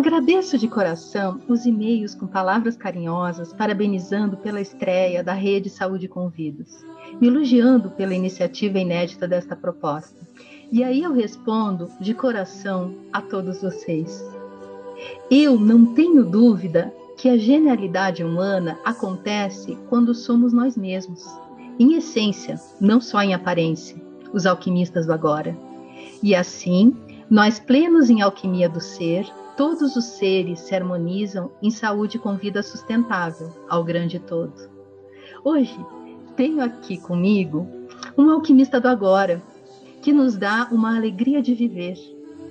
Agradeço de coração os e-mails com palavras carinhosas, parabenizando pela estreia da Rede Saúde Convidas, me elogiando pela iniciativa inédita desta proposta. E aí eu respondo de coração a todos vocês. Eu não tenho dúvida que a genialidade humana acontece quando somos nós mesmos, em essência, não só em aparência, os alquimistas do agora. E assim, nós plenos em alquimia do ser, todos os seres se harmonizam em saúde com vida sustentável ao grande todo. Hoje, tenho aqui comigo um alquimista do agora, que nos dá uma alegria de viver.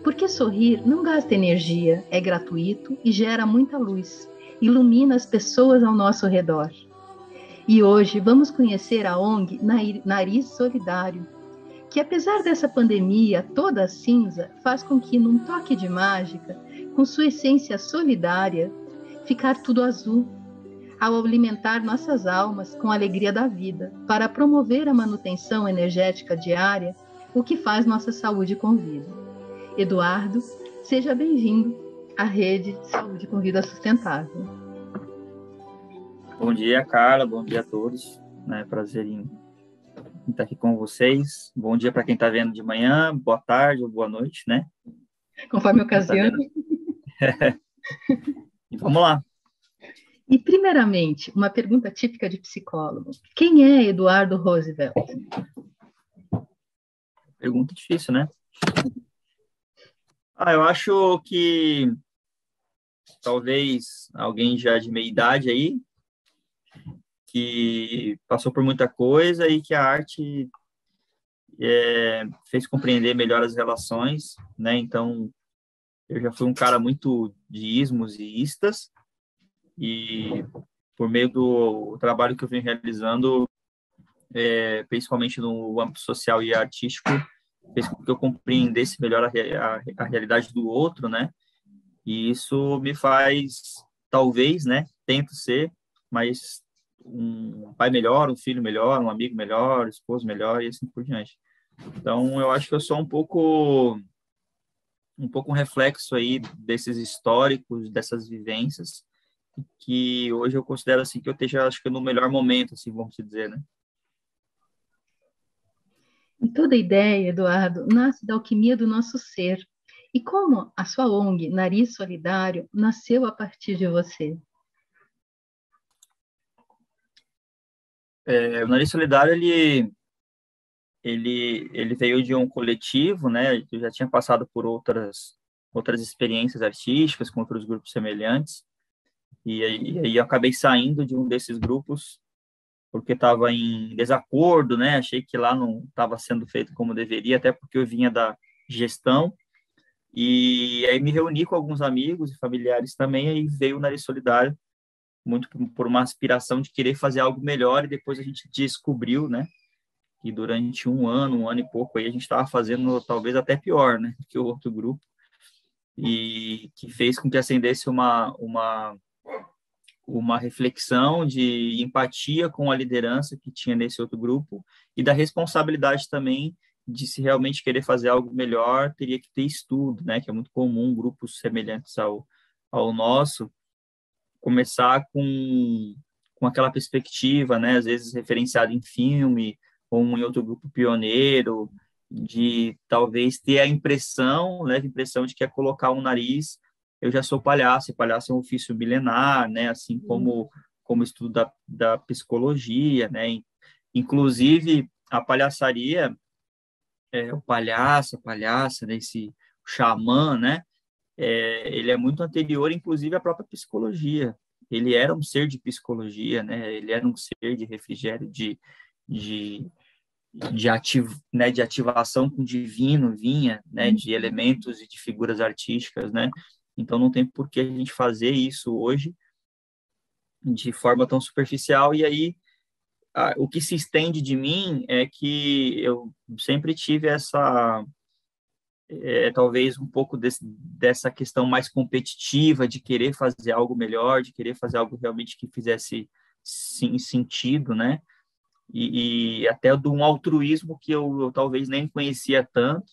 Porque sorrir não gasta energia, é gratuito e gera muita luz, ilumina as pessoas ao nosso redor. E hoje vamos conhecer a ONG Nariz Solidário, que apesar dessa pandemia toda cinza, faz com que, num toque de mágica, com sua essência solidária, ficar tudo azul, ao alimentar nossas almas com a alegria da vida, para promover a manutenção energética diária, o que faz nossa saúde com vida. Eduardo, seja bem-vindo à Rede Saúde com Vida Sustentável. Bom dia, Carla, bom dia a todos, prazer em estar aqui com vocês. Bom dia para quem está vendo de manhã, boa tarde ou boa noite, né? Conforme a ocasião. E vamos lá. E, primeiramente, uma pergunta típica de psicólogo. Quem é Eduardo Roosevelt? Pergunta difícil, né? Eu acho que talvez alguém já de meia idade aí, que passou por muita coisa e que a arte fez compreender melhor as relações, né? Então, eu já fui um cara muito de ismos e istas, e por meio do trabalho que eu venho realizando, principalmente no âmbito social e artístico, fez com que eu compreendesse melhor a realidade do outro, né? E isso me faz, talvez, né? Tento ser, mas um pai melhor, um filho melhor, um amigo melhor, um esposo melhor e assim por diante. Então, eu acho que eu sou um pouco um reflexo aí desses históricos, dessas vivências, que hoje eu considero assim que eu esteja, acho que no melhor momento, assim, vamos dizer, né? E toda ideia, Eduardo, nasce da alquimia do nosso ser. E como a sua ONG, Nariz Solidário, nasceu a partir de você? O Nariz Solidário, ele veio de um coletivo, né? Eu já tinha passado por outras experiências artísticas com outros grupos semelhantes, e aí eu acabei saindo de um desses grupos porque estava em desacordo, né? Achei que lá não estava sendo feito como deveria, até porque eu vinha da gestão. E aí me reuni com alguns amigos e familiares também, aí veio o Nariz Solidário, muito por uma aspiração de querer fazer algo melhor, e depois a gente descobriu, né, que durante um ano e pouco, aí a gente estava fazendo talvez até pior, né, que o outro grupo, e que fez com que acendesse uma reflexão de empatia com a liderança que tinha nesse outro grupo, e da responsabilidade também de, se realmente querer fazer algo melhor, teria que ter estudo, né, que é muito comum grupos semelhantes ao nosso começar com aquela perspectiva, né, às vezes referenciada em filme ou em outro grupo pioneiro, de talvez ter a impressão, leve impressão de que é colocar um nariz, eu já sou palhaço, e palhaço é um ofício milenar, né, assim como estudo da psicologia, né, inclusive a palhaçaria, o palhaço, a palhaça, né, esse xamã, né, ele é muito anterior, inclusive, à própria psicologia. Ele era um ser de psicologia, né? Ele era um ser de refrigério, né? De ativação com o divino, vinha, né? De elementos e de figuras artísticas, né? Então, não tem por que a gente fazer isso hoje de forma tão superficial. E aí, o que se estende de mim é que eu sempre tive talvez um pouco dessa questão mais competitiva, de querer fazer algo melhor, de querer fazer algo realmente que fizesse sentido, né? E até de um altruísmo que eu talvez nem conhecia tanto,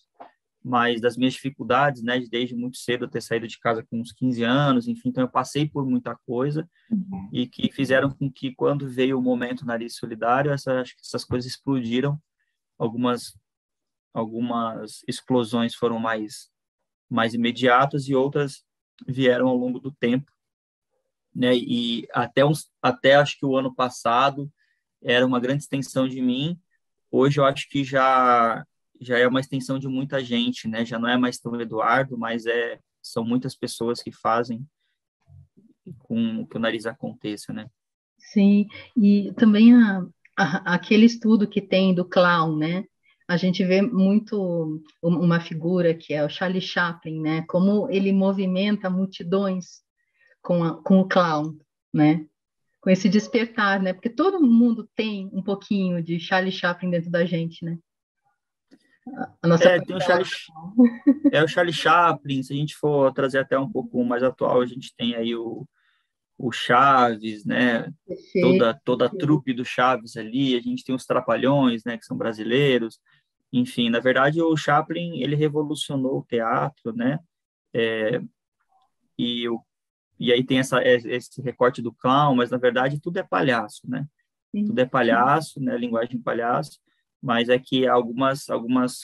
mas das minhas dificuldades, né, de desde muito cedo eu ter saído de casa com uns 15 anos, enfim, então eu passei por muita coisa e que fizeram com que quando veio o momento Nariz Solidário, acho que essas coisas explodiram, algumas explosões foram mais imediatas e outras vieram ao longo do tempo, né? E até acho que o ano passado era uma grande extensão de mim. Hoje eu acho que já é uma extensão de muita gente, né? Já não é mais tão Eduardo, mas são muitas pessoas que fazem com que o nariz aconteça, né? Sim, e também aquele estudo que tem do clown, né? A gente vê muito uma figura que é o Charlie Chaplin, né? Como ele movimenta multidões com o clown, né? Com esse despertar, né? Porque todo mundo tem um pouquinho de Charlie Chaplin dentro da gente, né? A nossa Tem parcela. o Charlie Chaplin, se a gente for trazer até um pouco mais atual, a gente tem aí o Chaves, né? Perfeito. Toda a trupe do Chaves ali, a gente tem os Trapalhões, né, que são brasileiros. Enfim, na verdade, o Chaplin, ele revolucionou o teatro, né? E, o, e aí tem esse recorte do clown, mas na verdade tudo é palhaço, né? Sim. Tudo é palhaço, né? Linguagem palhaço, mas é que algumas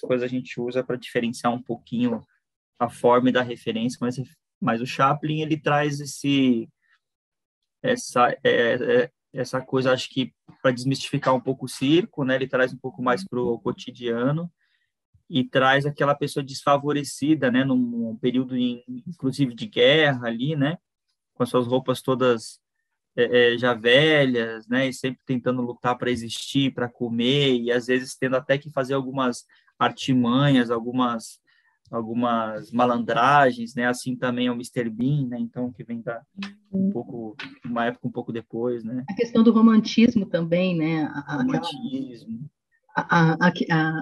coisas a gente usa para diferenciar um pouquinho a forma e da referência, mas o Chaplin, ele traz essa coisa, acho que para desmistificar um pouco o circo, né? Ele traz um pouco mais para o cotidiano e traz aquela pessoa desfavorecida, né? Num período, inclusive, de guerra ali, né? Com as suas roupas todas já velhas, né? E sempre tentando lutar para existir, para comer, e às vezes tendo até que fazer algumas artimanhas, algumas malandragens, né? Assim também é o Mister Bean, né? Então, que vem uma época um pouco depois, né? A questão do romantismo também, né? Romantismo.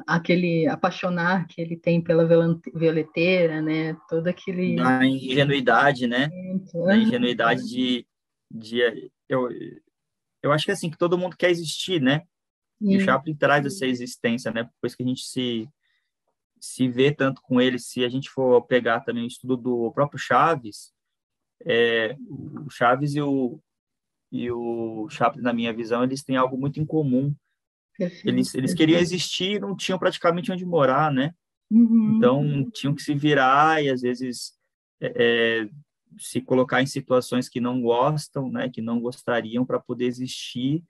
Aquele apaixonar que ele tem pela violeteira, né? Todo aquele. Da ingenuidade, né? Da Aham. ingenuidade de eu acho que assim que todo mundo quer existir, né? E o E, Chaplin traz essa existência, né? Depois que a gente se vê tanto com ele, se a gente for pegar também o estudo do próprio Chaves, o Chaves e o Chaplin, na minha visão, eles têm algo muito em comum. perfeito. Eles queriam existir e não tinham praticamente onde morar, né? Uhum. Então, tinham que se virar e, às vezes, se colocar em situações que não gostam, né? Que não gostariam para poder existir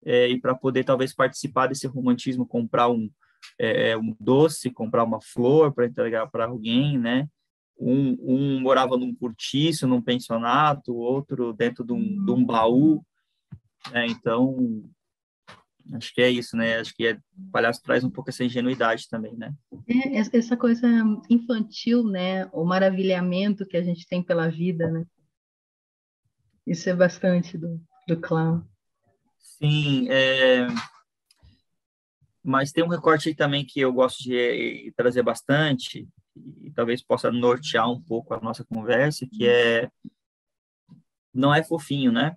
e para poder, talvez, participar desse romantismo, comprar um doce, comprar uma flor para entregar para alguém, né? Um morava num cortiço, num pensionato, o outro dentro de um baú, né? Então, acho que é isso, né? Acho que o palhaço traz um pouco essa ingenuidade também, né? Essa coisa infantil, né? O maravilhamento que a gente tem pela vida, né? Isso é bastante do clown. Sim, mas tem um recorte aí também que eu gosto de trazer bastante, e talvez possa nortear um pouco a nossa conversa, que não é fofinho, né?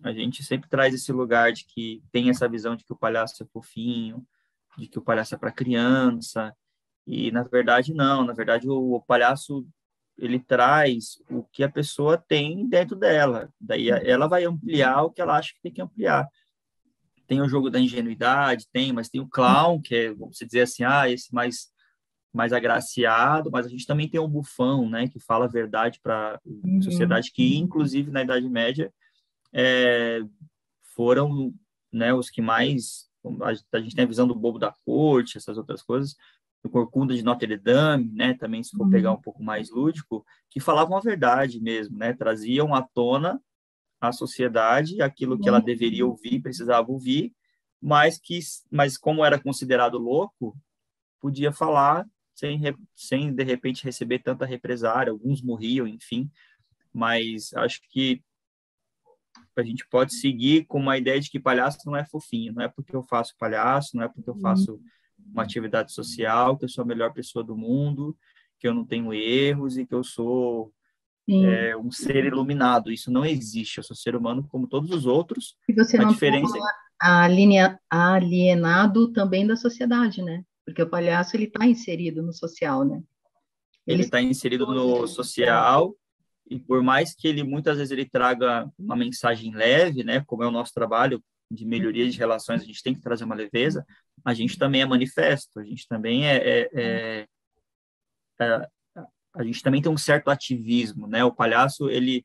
A gente sempre traz esse lugar de que tem essa visão de que o palhaço é fofinho, de que o palhaço é para criança, e na verdade não, na verdade o palhaço ele traz o que a pessoa tem dentro dela, daí ela vai ampliar o que ela acha que tem que ampliar. Tem o jogo da ingenuidade, mas tem o clown, que é, vamos dizer assim, esse mais agraciado, mas a gente também tem o bufão, né, que fala a verdade para a Uhum. sociedade, que inclusive na Idade Média é, foram, né, os que mais a gente tem a visão do Bobo da Corte, essas outras coisas, do Corcunda de Notre Dame, né, também se for pegar Uhum. um pouco mais lúdico, que falavam a verdade mesmo, né, traziam à tona a sociedade aquilo que ela deveria ouvir, precisava ouvir, mas como era considerado louco, podia falar sem de repente receber tanta represária, alguns morriam, enfim, mas acho que a gente pode seguir com uma ideia de que palhaço não é fofinho, não é porque eu faço palhaço, não é porque eu faço uma atividade social, que eu sou a melhor pessoa do mundo, que eu não tenho erros e que eu sou Sim. um ser iluminado. Isso não existe. Eu sou ser humano como todos os outros. E você A não está diferença é alienado também da sociedade, né? Porque o palhaço, ele está inserido no social, né? Ele Ele está inserido no social, e por mais que ele, muitas vezes, ele traga uma mensagem leve, né, como é o nosso trabalho de melhoria de relações, a gente tem que trazer uma leveza, a gente também é manifesto, a gente também é a gente também tem um certo ativismo, né? O palhaço, ele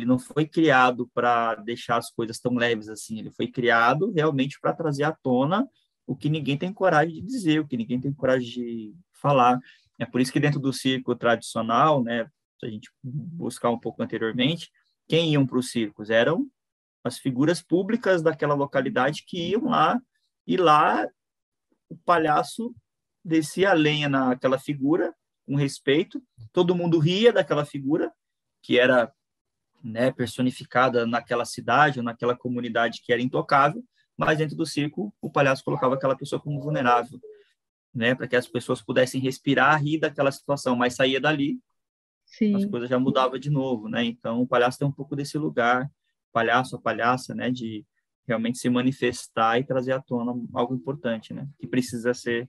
não foi criado para deixar as coisas tão leves assim, ele foi criado realmente para trazer à tona o que ninguém tem coragem de dizer, o que ninguém tem coragem de falar. É por isso que dentro do circo tradicional, né, se a gente buscar um pouco anteriormente, quem iam para os circos eram as figuras públicas daquela localidade que iam lá, e lá o palhaço descia a lenha naquela figura, com respeito, todo mundo ria daquela figura, que era, né, personificada naquela cidade ou naquela comunidade que era intocável, mas dentro do circo o palhaço colocava aquela pessoa como vulnerável, né, para que as pessoas pudessem respirar, rir daquela situação, mas saía dali, as sim. coisas já mudavam de novo, né? Então o palhaço tem um pouco desse lugar, palhaço, a palhaça, né, de realmente se manifestar e trazer à tona algo importante, né, que precisa ser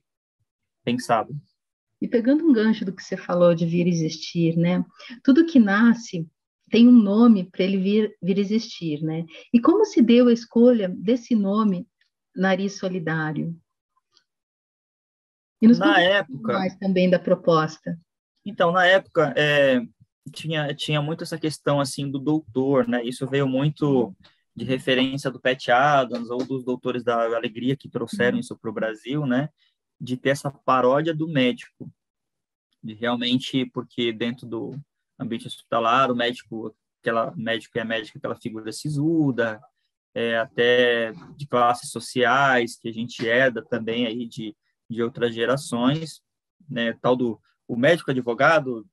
pensado. E pegando um gancho do que você falou de vir existir, né? Tudo que nasce tem um nome para ele vir existir, né? E como se deu a escolha desse nome, Nariz Solidário? E nos Na conta um pouquinho época, mais também da proposta. então, na época, tinha muito essa questão, assim, do doutor, né? Isso veio muito de referência do Pat Adams ou dos Doutores da Alegria que trouxeram isso para o Brasil, né? De ter essa paródia do médico, de realmente, porque dentro do ambiente hospitalar, o médico, aquela médico e a médica, aquela figura sisuda, até de classes sociais, que a gente herda também aí de outras gerações, né? Tal do o médico advogado,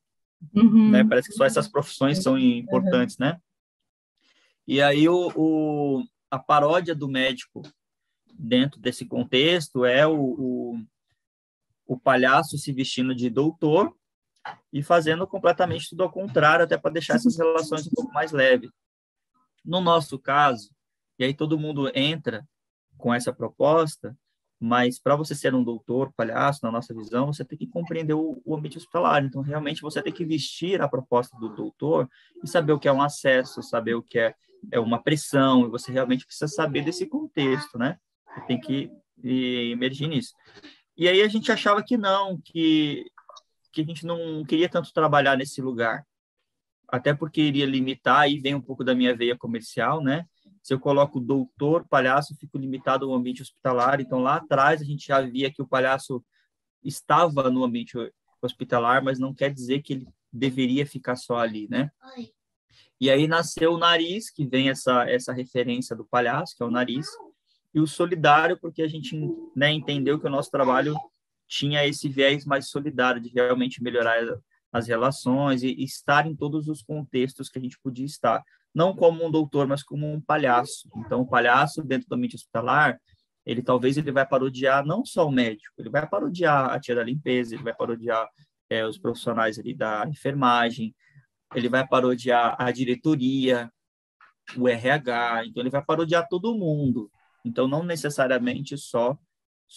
né? Uhum, Parece que só essas profissões são uhum, importantes, né? E aí a paródia do médico dentro desse contexto é o palhaço se vestindo de doutor e fazendo completamente tudo ao contrário, até para deixar essas relações um pouco mais leves. No nosso caso, e aí todo mundo entra com essa proposta, mas para você ser um doutor, palhaço, na nossa visão, você tem que compreender o ambiente hospitalar. Então, realmente, você tem que vestir a proposta do doutor e saber o que é um acesso, saber o que é uma pressão, e você realmente precisa saber desse contexto, né? Você tem que emergir nisso. E aí a gente achava que não, que a gente não queria tanto trabalhar nesse lugar, até porque iria limitar, aí vem um pouco da minha veia comercial, né? Se eu coloco doutor, palhaço, fico limitado ao ambiente hospitalar. Então, lá atrás, a gente já via que o palhaço estava no ambiente hospitalar, mas não quer dizer que ele deveria ficar só ali, né? E aí nasceu o nariz, que vem essa referência do palhaço, que é o nariz, e o solidário, porque a gente, né, entendeu que o nosso trabalho tinha esse viés mais solidário, de realmente melhorar as relações e estar em todos os contextos que a gente podia estar. Não como um doutor, mas como um palhaço. Então, o palhaço, dentro do ambiente hospitalar, ele vai parodiar não só o médico, ele vai parodiar a tia da limpeza, ele vai parodiar os profissionais ali da enfermagem, ele vai parodiar a diretoria, o RH, então ele vai parodiar todo mundo. Então, não necessariamente só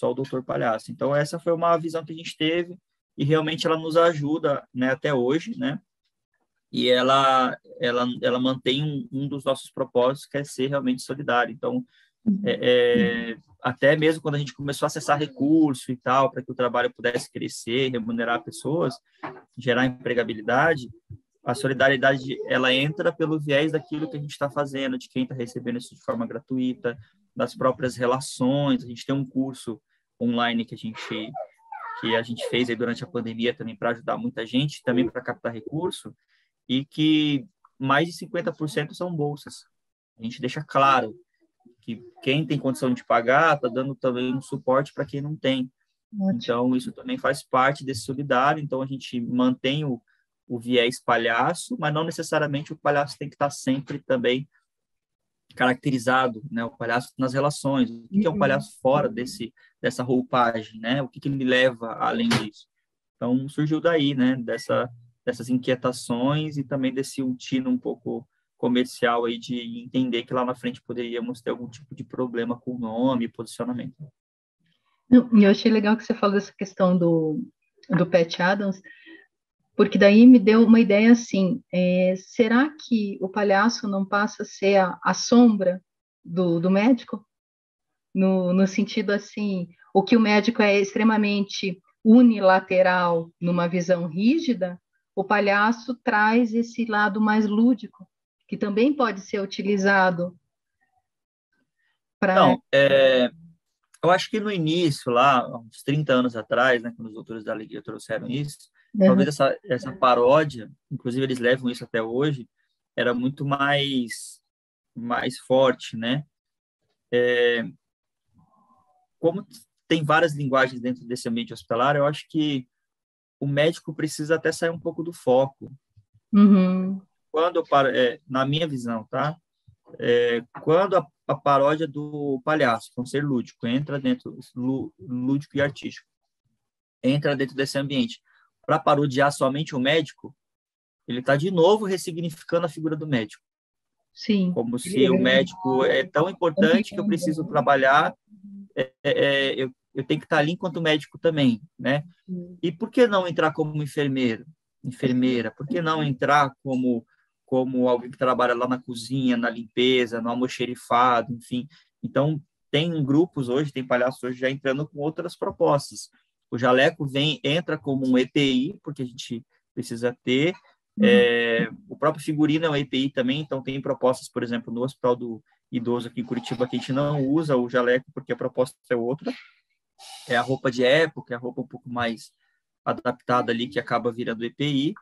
o Doutor Palhaço. Então, essa foi uma visão que a gente teve e realmente ela nos ajuda, né, até hoje, né? E ela mantém um dos nossos propósitos, que é ser realmente solidário. Então, até mesmo quando a gente começou a acessar recurso e tal, para que o trabalho pudesse crescer, remunerar pessoas, gerar empregabilidade, a solidariedade ela entra pelo viés daquilo que a gente está fazendo, de quem está recebendo isso de forma gratuita, das próprias relações. A gente tem um curso online que a gente fez aí durante a pandemia também para ajudar muita gente, também para captar recurso, e que mais de 50% são bolsas. A gente deixa claro que quem tem condição de pagar está dando também um suporte para quem não tem. ótimo. Então, isso também faz parte desse solidário. Então, a gente mantém o viés palhaço, mas não necessariamente o palhaço tem que estar sempre também caracterizado, né? O palhaço nas relações. O que é um Uhum. palhaço fora dessa roupagem, né? O que ele leva além disso? Então, surgiu daí, né? Dessas inquietações e também desse tino um pouco comercial aí de entender que lá na frente poderíamos ter algum tipo de problema com o nome e posicionamento. E eu achei legal que você falou dessa questão do Pat Adams, porque daí me deu uma ideia assim, será que o palhaço não passa a ser a sombra do médico? No sentido assim, o que o médico é extremamente unilateral numa visão rígida, o palhaço traz esse lado mais lúdico, que também pode ser utilizado para... Então, eu acho que no início, lá, há uns 30 anos atrás, né, quando os autores da Alegria trouxeram isso, talvez essa paródia, inclusive eles levam isso até hoje, era muito mais forte, né? Como tem várias linguagens dentro desse ambiente hospitalar, eu acho que o médico precisa até sair um pouco do foco. Uhum. Quando eu paro, na minha visão, tá? Quando a paródia do palhaço, com ser lúdico, entra dentro, lúdico e artístico, entra dentro desse ambiente, para parodiar somente o médico, ele está de novo ressignificando a figura do médico, Sim. como se o médico é tão importante que eu preciso trabalhar, eu tenho que estar ali enquanto médico também, né? E por que não entrar como enfermeira? Por que não entrar como alguém que trabalha lá na cozinha, na limpeza, no almoxerifado, enfim? Então, tem grupos hoje, tem palhaços hoje já entrando com outras propostas. O Jaleco entra como um EPI, porque a gente precisa ter. O próprio figurino é um EPI também, então tem propostas, por exemplo, no Hospital do Idoso aqui em Curitiba, que a gente não usa o jaleco, porque a proposta é outra. É a roupa de época, é a roupa um pouco mais adaptada ali, que acaba virando EPI,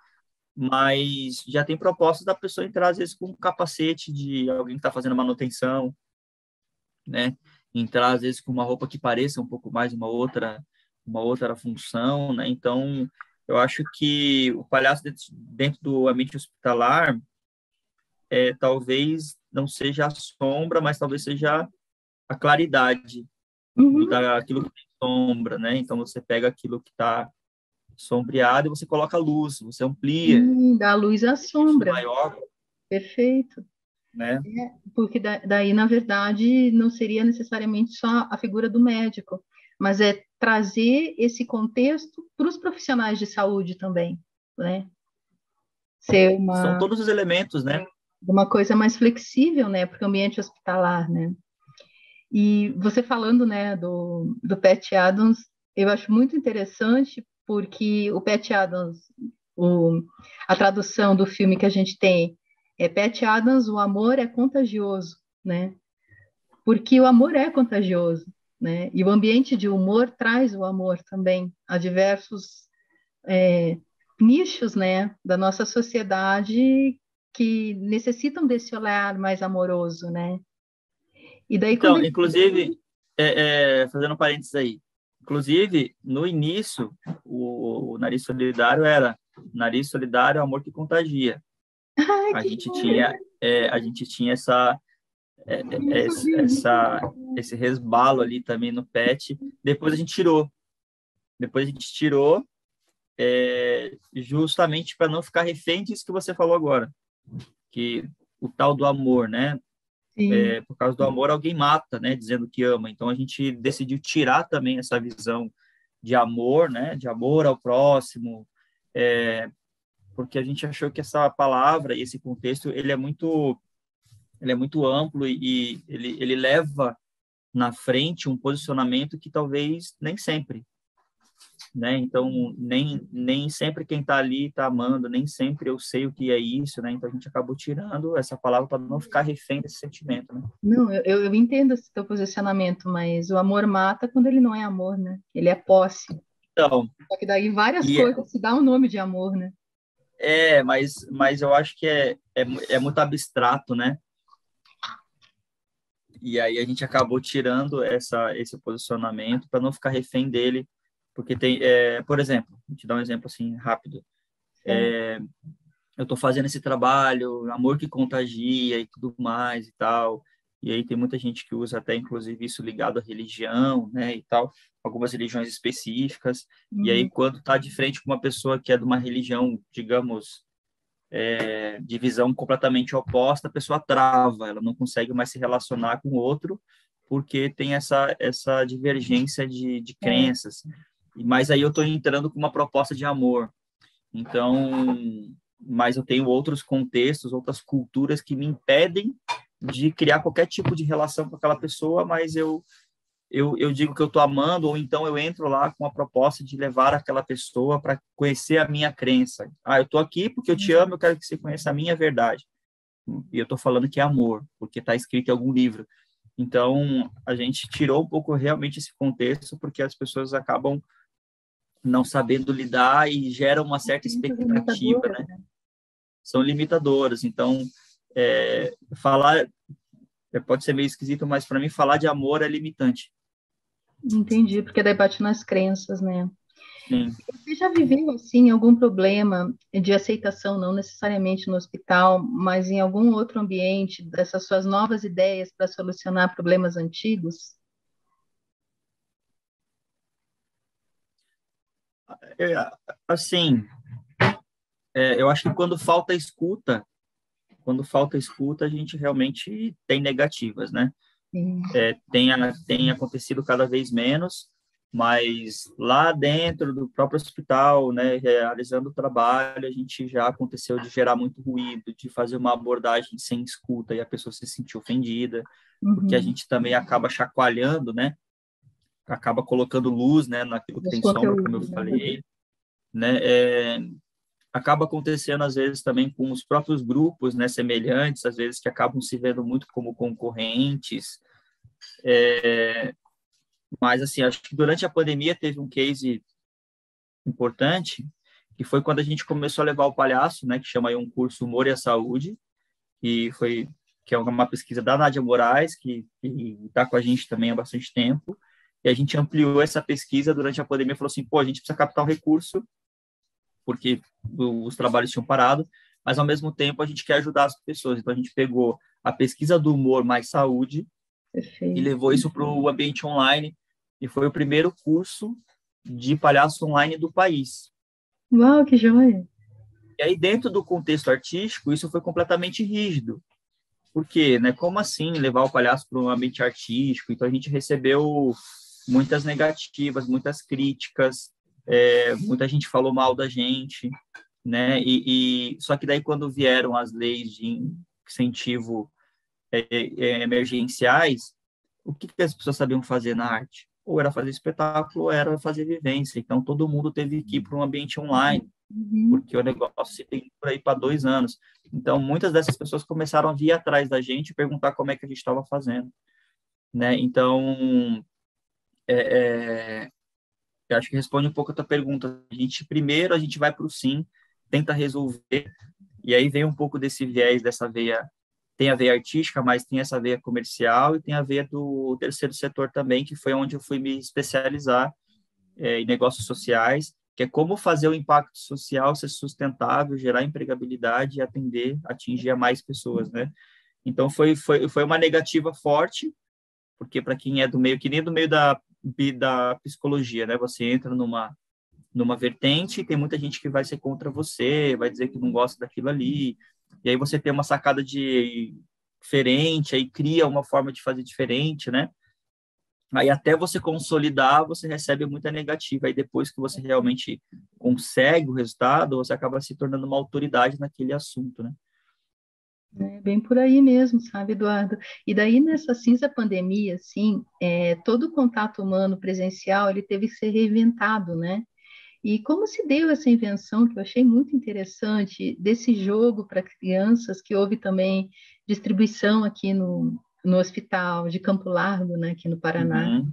mas já tem propostas da pessoa entrar, às vezes, com um capacete de alguém que está fazendo manutenção, né? Entrar, às vezes, com uma roupa que pareça um pouco mais uma outra função, né? Então, eu acho que o palhaço dentro do ambiente hospitalar talvez não seja a sombra, mas talvez seja a claridade Uhum. daquilo que tem sombra, né? Então, você pega aquilo que está sombreado e você coloca luz, você amplia Da luz à isso sombra. maior, Perfeito. né? Porque daí, na verdade, não seria necessariamente só a figura do médico, mas é trazer esse contexto para os profissionais de saúde também, né? Ser São uma, todos os elementos, né? uma coisa mais flexível, né, para o ambiente hospitalar, né? E você falando, né, do Pat Adams, eu acho muito interessante porque o Pat Adams, o, a tradução do filme que a gente tem é Pat Adams, o amor é contagioso, né? Porque o amor é contagioso, né? E o ambiente de humor traz o amor também a diversos nichos, né, da nossa sociedade que necessitam desse olhar mais amoroso, né? E daí quando Então, ele... inclusive, fazendo um parênteses aí, inclusive, no início, o Nariz Solidário era Nariz Solidário, amor que contagia. Ai, A que gente fofo, tinha, a gente tinha é, eu não é, sabia disso. essa, esse resbalo ali também no pet. Depois a gente tirou. Depois a gente tirou justamente para não ficar refém disso que você falou agora, que o tal do amor, né? Sim. Por causa do amor, alguém mata, né? Dizendo que ama. Então a gente decidiu tirar também essa visão de amor, né? De amor ao próximo, porque a gente achou que essa palavra e esse contexto ele é muito amplo e ele leva na frente um posicionamento que talvez nem sempre, né? Então, nem sempre quem está ali está amando, nem sempre eu sei o que é isso, né? Então, a gente acabou tirando essa palavra para não ficar refém desse sentimento, né? Não, eu entendo esse teu posicionamento, mas o amor mata quando ele não é amor, né? Ele é posse. Então, Só que daí várias e coisas se dá o nome de amor, né? mas eu acho que é muito abstrato, né? E aí a gente acabou tirando esse posicionamento para não ficar refém dele, porque tem, por exemplo, vou te dar um exemplo assim rápido. Certo. Eu estou fazendo esse trabalho, amor que contagia e tudo mais e tal. E aí tem muita gente que usa até, inclusive, isso ligado à religião, né, e tal, algumas religiões específicas. E aí, Uhum. quando está de frente com uma pessoa que é de uma religião, digamos, de visão completamente oposta, a pessoa trava, ela não consegue mais se relacionar com o outro, porque tem essa divergência de crenças. Mas aí eu estou entrando com uma proposta de amor. Então, mas eu tenho outros contextos, outras culturas que me impedem de criar qualquer tipo de relação com aquela pessoa, mas eu digo que eu estou amando, ou então eu entro lá com a proposta de levar aquela pessoa para conhecer a minha crença. Ah, eu estou aqui porque eu te amo, eu quero que você conheça a minha verdade. E eu estou falando que é amor, porque está escrito em algum livro. Então, a gente tirou um pouco realmente esse contexto, porque as pessoas acabam não sabendo lidar e geram uma certa expectativa, né? São limitadoras. Então, falar pode ser meio esquisito, mas para mim falar de amor é limitante. Entendi, porque daí bate nas crenças, né? Sim. Você já viveu, assim, algum problema de aceitação, não necessariamente no hospital, mas em algum outro ambiente, dessas suas novas ideias para solucionar problemas antigos? Assim, eu acho que quando falta escuta, a gente realmente tem negativas, né? Tem acontecido cada vez menos, mas lá dentro do próprio hospital, né, realizando o trabalho, a gente já aconteceu de gerar muito ruído, de fazer uma abordagem sem escuta e a pessoa se sentir ofendida, porque a gente também acaba chacoalhando, né? Acaba colocando luz, né, naquilo que Os tem sombra, como eu conteúdos, né? falei, né? Acaba acontecendo às vezes também com os próprios grupos, né, semelhantes, às vezes que acabam se vendo muito como concorrentes. Mas assim, acho que durante a pandemia teve um case importante, que foi quando a gente começou a levar o palhaço, né, que chama aí um curso Humor e a Saúde, que é uma pesquisa da Nádia Moraes, que está com a gente também há bastante tempo, e a gente ampliou essa pesquisa durante a pandemia, falou assim, pô, a gente precisa captar um recurso, porque os trabalhos tinham parado, mas ao mesmo tempo a gente quer ajudar as pessoas, então a gente pegou a pesquisa do humor mais saúde, e levou isso para o ambiente online, e foi o primeiro curso de palhaço online do país. Uau, que joia! E aí, dentro do contexto artístico, isso foi completamente rígido. Por quê? Né? Como assim levar o palhaço para um ambiente artístico? Então, a gente recebeu muitas negativas, muitas críticas, muita gente falou mal da gente, né? Só que daí, quando vieram as leis de incentivo emergenciais, o que as pessoas sabiam fazer na arte? Ou era fazer espetáculo, ou era fazer vivência. Então, todo mundo teve que ir para um ambiente online, porque o negócio se tem por aí para 2 anos. Então, muitas dessas pessoas começaram a vir atrás da gente e perguntar como é que a gente estava fazendo, né? Então, eu acho que responde um pouco a tua pergunta. Primeiro, a gente vai para o sim, tenta resolver, e aí vem um pouco desse viés, dessa veia, tem a veia artística, mas tem essa veia comercial e tem a veia do terceiro setor também, que foi onde eu fui me especializar em negócios sociais, que é como fazer o impacto social ser sustentável, gerar empregabilidade e atingir a mais pessoas, né? Então, foi uma negativa forte, porque para quem é do meio, que nem do meio da psicologia, né? Você entra numa vertente e tem muita gente que vai ser contra você, vai dizer que não gosta daquilo ali, e aí você tem uma sacada diferente, aí cria uma forma de fazer diferente, né? Aí até você consolidar, você recebe muita negativa, aí depois que você realmente consegue o resultado, você acaba se tornando uma autoridade naquele assunto, né? É bem por aí mesmo, sabe, Eduardo? E daí, nessa cinza pandemia, assim, todo o contato humano presencial, ele teve que ser reinventado, né? E como se deu essa invenção, que eu achei muito interessante, desse jogo para crianças, que houve também distribuição aqui no hospital de Campo Largo, né, aqui no Paraná. Uhum.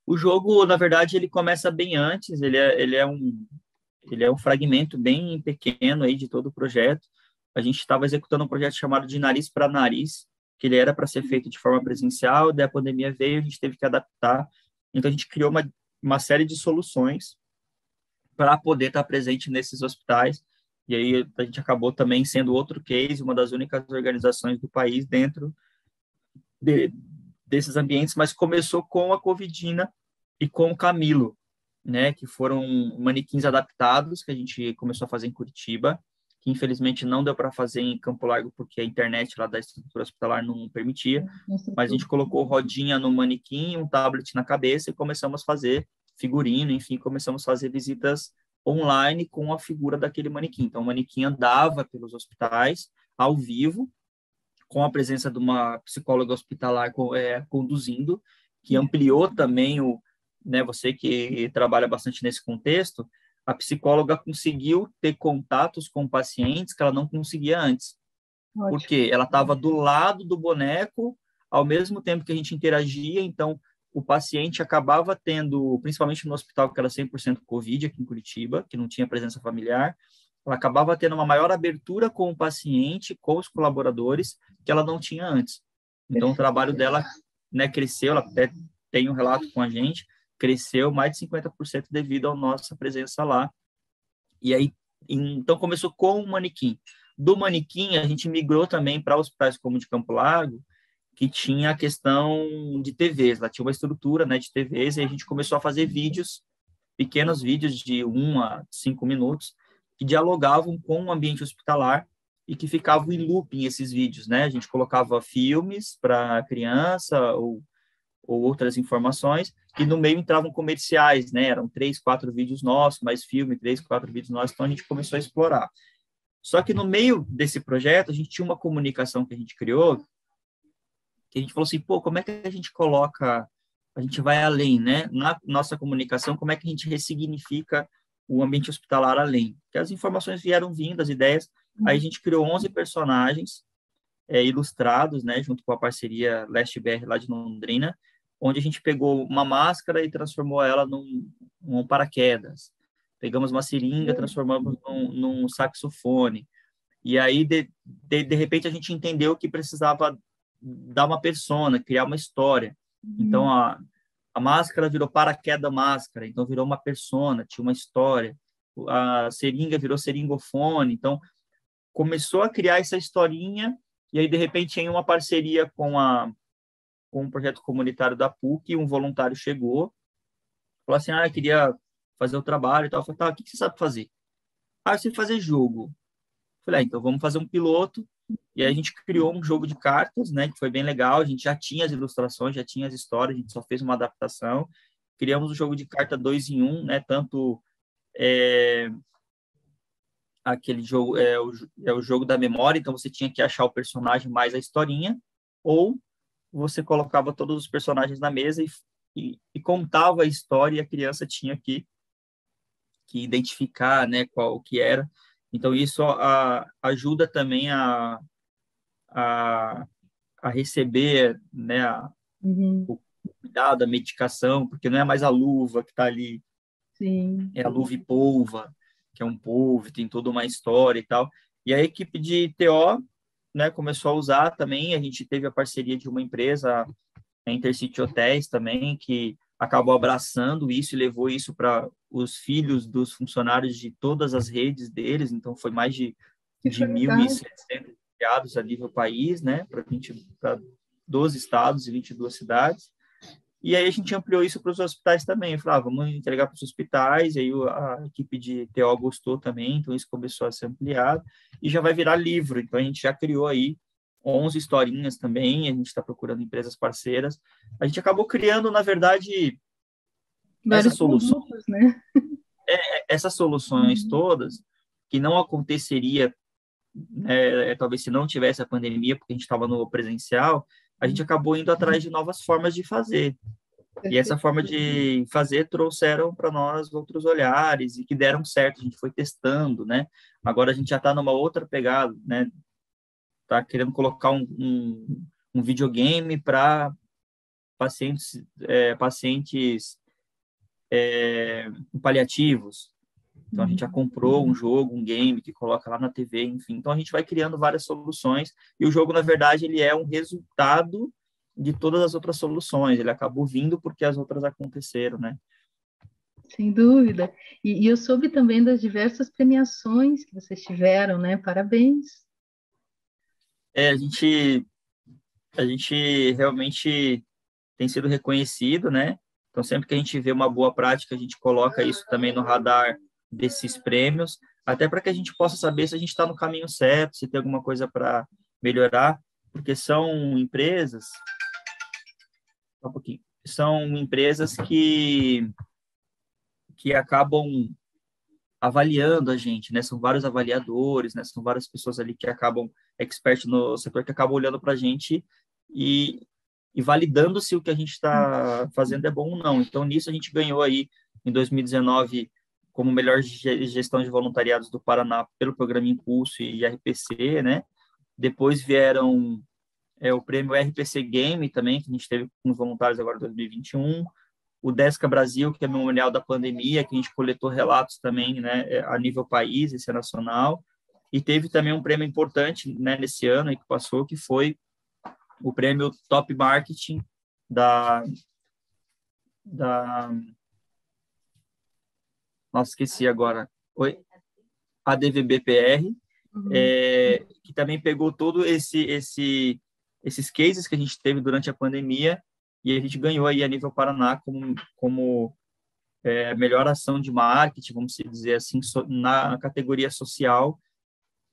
O jogo, na verdade, ele começa bem antes, ele é um fragmento bem pequeno aí de todo o projeto. A gente estava executando um projeto chamado de Nariz para Nariz, que ele era para ser feito de forma presencial, daí a pandemia veio, a gente teve que adaptar. Então, a gente criou uma série de soluções para poder estar presente nesses hospitais. E aí, a gente acabou também sendo outro case, uma das únicas organizações do país dentro de, desses ambientes, mas começou com a Covidina e com o Camilo, né, que foram manequins adaptados que a gente começou a fazer em Curitiba, que infelizmente não deu para fazer em Campo Largo, porque a internet lá da estrutura hospitalar não permitia, mas a gente colocou rodinha no manequim, um tablet na cabeça e começamos a fazer figurino, enfim, começamos a fazer visitas online com a figura daquele manequim. Então, o manequim andava pelos hospitais, ao vivo, com a presença de uma psicóloga hospitalar conduzindo, que ampliou também né, você que trabalha bastante nesse contexto, a psicóloga conseguiu ter contatos com pacientes que ela não conseguia antes. Ótimo. Porque ela estava do lado do boneco, ao mesmo tempo que a gente interagia, então o paciente acabava tendo, principalmente no hospital que era 100% Covid, aqui em Curitiba, que não tinha presença familiar, ela acabava tendo uma maior abertura com o paciente, com os colaboradores, que ela não tinha antes. Então, o trabalho dela, né, cresceu, ela até tem um relato com a gente, cresceu mais de 50% devido à nossa presença lá. E aí, então, começou com o manequim. Do manequim, a gente migrou também para hospitais como o de Campo Largo, que tinha a questão de TVs. Lá tinha uma estrutura, né, de TVs, e a gente começou a fazer vídeos, pequenos vídeos de 1 a 5 minutos, que dialogavam com o ambiente hospitalar e que ficavam em looping esses vídeos, né? A gente colocava filmes para criança ou outras informações, e no meio entravam comerciais, né? Eram 3, 4 vídeos nossos, mais filme, 3, 4 vídeos nossos, então a gente começou a explorar. Só que no meio desse projeto, a gente tinha uma comunicação que a gente criou, que a gente falou assim, pô, como é que a gente coloca, a gente vai além, né? Na nossa comunicação, como é que a gente ressignifica o ambiente hospitalar além? Porque as informações vieram vindo, as ideias, aí a gente criou 11 personagens ilustrados, né, junto com a parceria Leste BR lá de Londrina, onde a gente pegou uma máscara e transformou ela num paraquedas. Pegamos uma seringa, transformamos num saxofone. E aí, de repente, a gente entendeu que precisava dar uma persona, criar uma história. Então, a máscara virou paraquedas máscara, então virou uma persona, tinha uma história. A seringa virou seringofone, então começou a criar essa historinha, e aí, de repente, tinha uma parceria com um projeto comunitário da PUC, e um voluntário chegou, falou assim, eu queria fazer o trabalho e tal. Eu falei, tá, o que você sabe fazer? Eu sei fazer jogo. Eu falei, então vamos fazer um piloto. E aí a gente criou um jogo de cartas, né, que foi bem legal. A gente já tinha as ilustrações, já tinha as histórias, a gente só fez uma adaptação. Criamos um jogo de carta 2 em 1, né, tanto aquele jogo o jogo da memória, então você tinha que achar o personagem mais a historinha, ou você colocava todos os personagens na mesa e contava a história, e a criança tinha que identificar, né, qual que era. Então, isso ajuda também a receber, né, o cuidado, a medicação, porque não é mais a luva que está ali, Sim. é a luva e polva, que é um polvo, tem toda uma história e tal. E a equipe de TO, né, começou a usar também, a gente teve a parceria de uma empresa, a Intercity Hotéis também, que acabou abraçando isso e levou isso para os filhos dos funcionários de todas as redes deles, então foi mais de 1.700 criados a nível país, né, para 12 estados e 22 cidades. E aí a gente ampliou isso para os hospitais também. Eu falei, vamos entregar para os hospitais, e aí a equipe de TO gostou também, então isso começou a ser ampliado, e já vai virar livro, então a gente já criou aí 11 historinhas também, a gente está procurando empresas parceiras. A gente acabou criando, na verdade, Vários produtos, né? Essas soluções todas, que não aconteceria, talvez se não tivesse a pandemia, porque a gente estava no presencial, a gente acabou indo atrás de novas formas de fazer. E essa forma de fazer trouxeram para nós outros olhares e que deram certo, a gente foi testando, né? Agora a gente já está numa outra pegada, né? Tá querendo colocar um videogame para pacientes paliativos. Então, a gente já comprou um jogo, um game que coloca lá na TV, enfim. Então, a gente vai criando várias soluções e o jogo, na verdade, ele é um resultado de todas as outras soluções. Ele acabou vindo porque as outras aconteceram, né? Sem dúvida. E eu soube também das diversas premiações que vocês tiveram, né? Parabéns. A gente realmente tem sido reconhecido, né? Então, sempre que a gente vê uma boa prática, a gente coloca isso também no radar desses prêmios. até para que a gente possa saber se a gente está no caminho certo, se tem alguma coisa para melhorar, porque são empresas, só um pouquinho, são empresas que acabam avaliando a gente, né? São vários avaliadores, né? São várias pessoas ali que acabam, expert no setor, que acabam olhando para a gente e, e validando se o que a gente está fazendo é bom ou não. Então, nisso a gente ganhou aí, em 2019, como melhor gestão de voluntariados do Paraná pelo programa Impulso e RPC, né? Depois vieram o prêmio RPC Game também, que a gente teve com os voluntários agora em 2021, o Desca Brasil, que é o memorial da pandemia, que a gente coletou relatos também, né, a nível país, esse é nacional, e teve também um prêmio importante, né, nesse ano aí que passou, que foi o prêmio Top Marketing da nossa, esqueci agora, oi? ADVBPR, que também pegou todo esses cases que a gente teve durante a pandemia e a gente ganhou aí a nível Paraná como melhor ação de marketing, vamos dizer assim, na categoria social,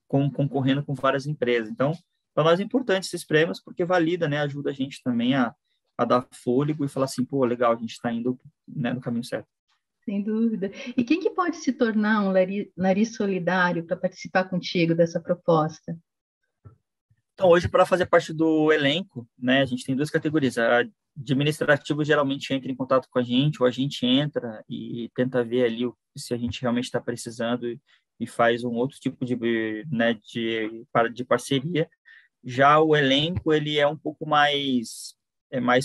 concorrendo com várias empresas. Então, para nós é importante esses prêmios porque valida, né, ajuda a gente também a dar fôlego e falar assim, pô, legal, a gente está indo, né, no caminho certo. Sem dúvida. E quem que pode se tornar um nariz solidário para participar contigo dessa proposta? Então, hoje, para fazer parte do elenco, né, a gente tem duas categorias. A administrativo geralmente entra em contato com a gente, ou a gente entra e tenta ver ali se a gente realmente está precisando e faz um outro tipo né, de parceria. Já o elenco, ele é um pouco mais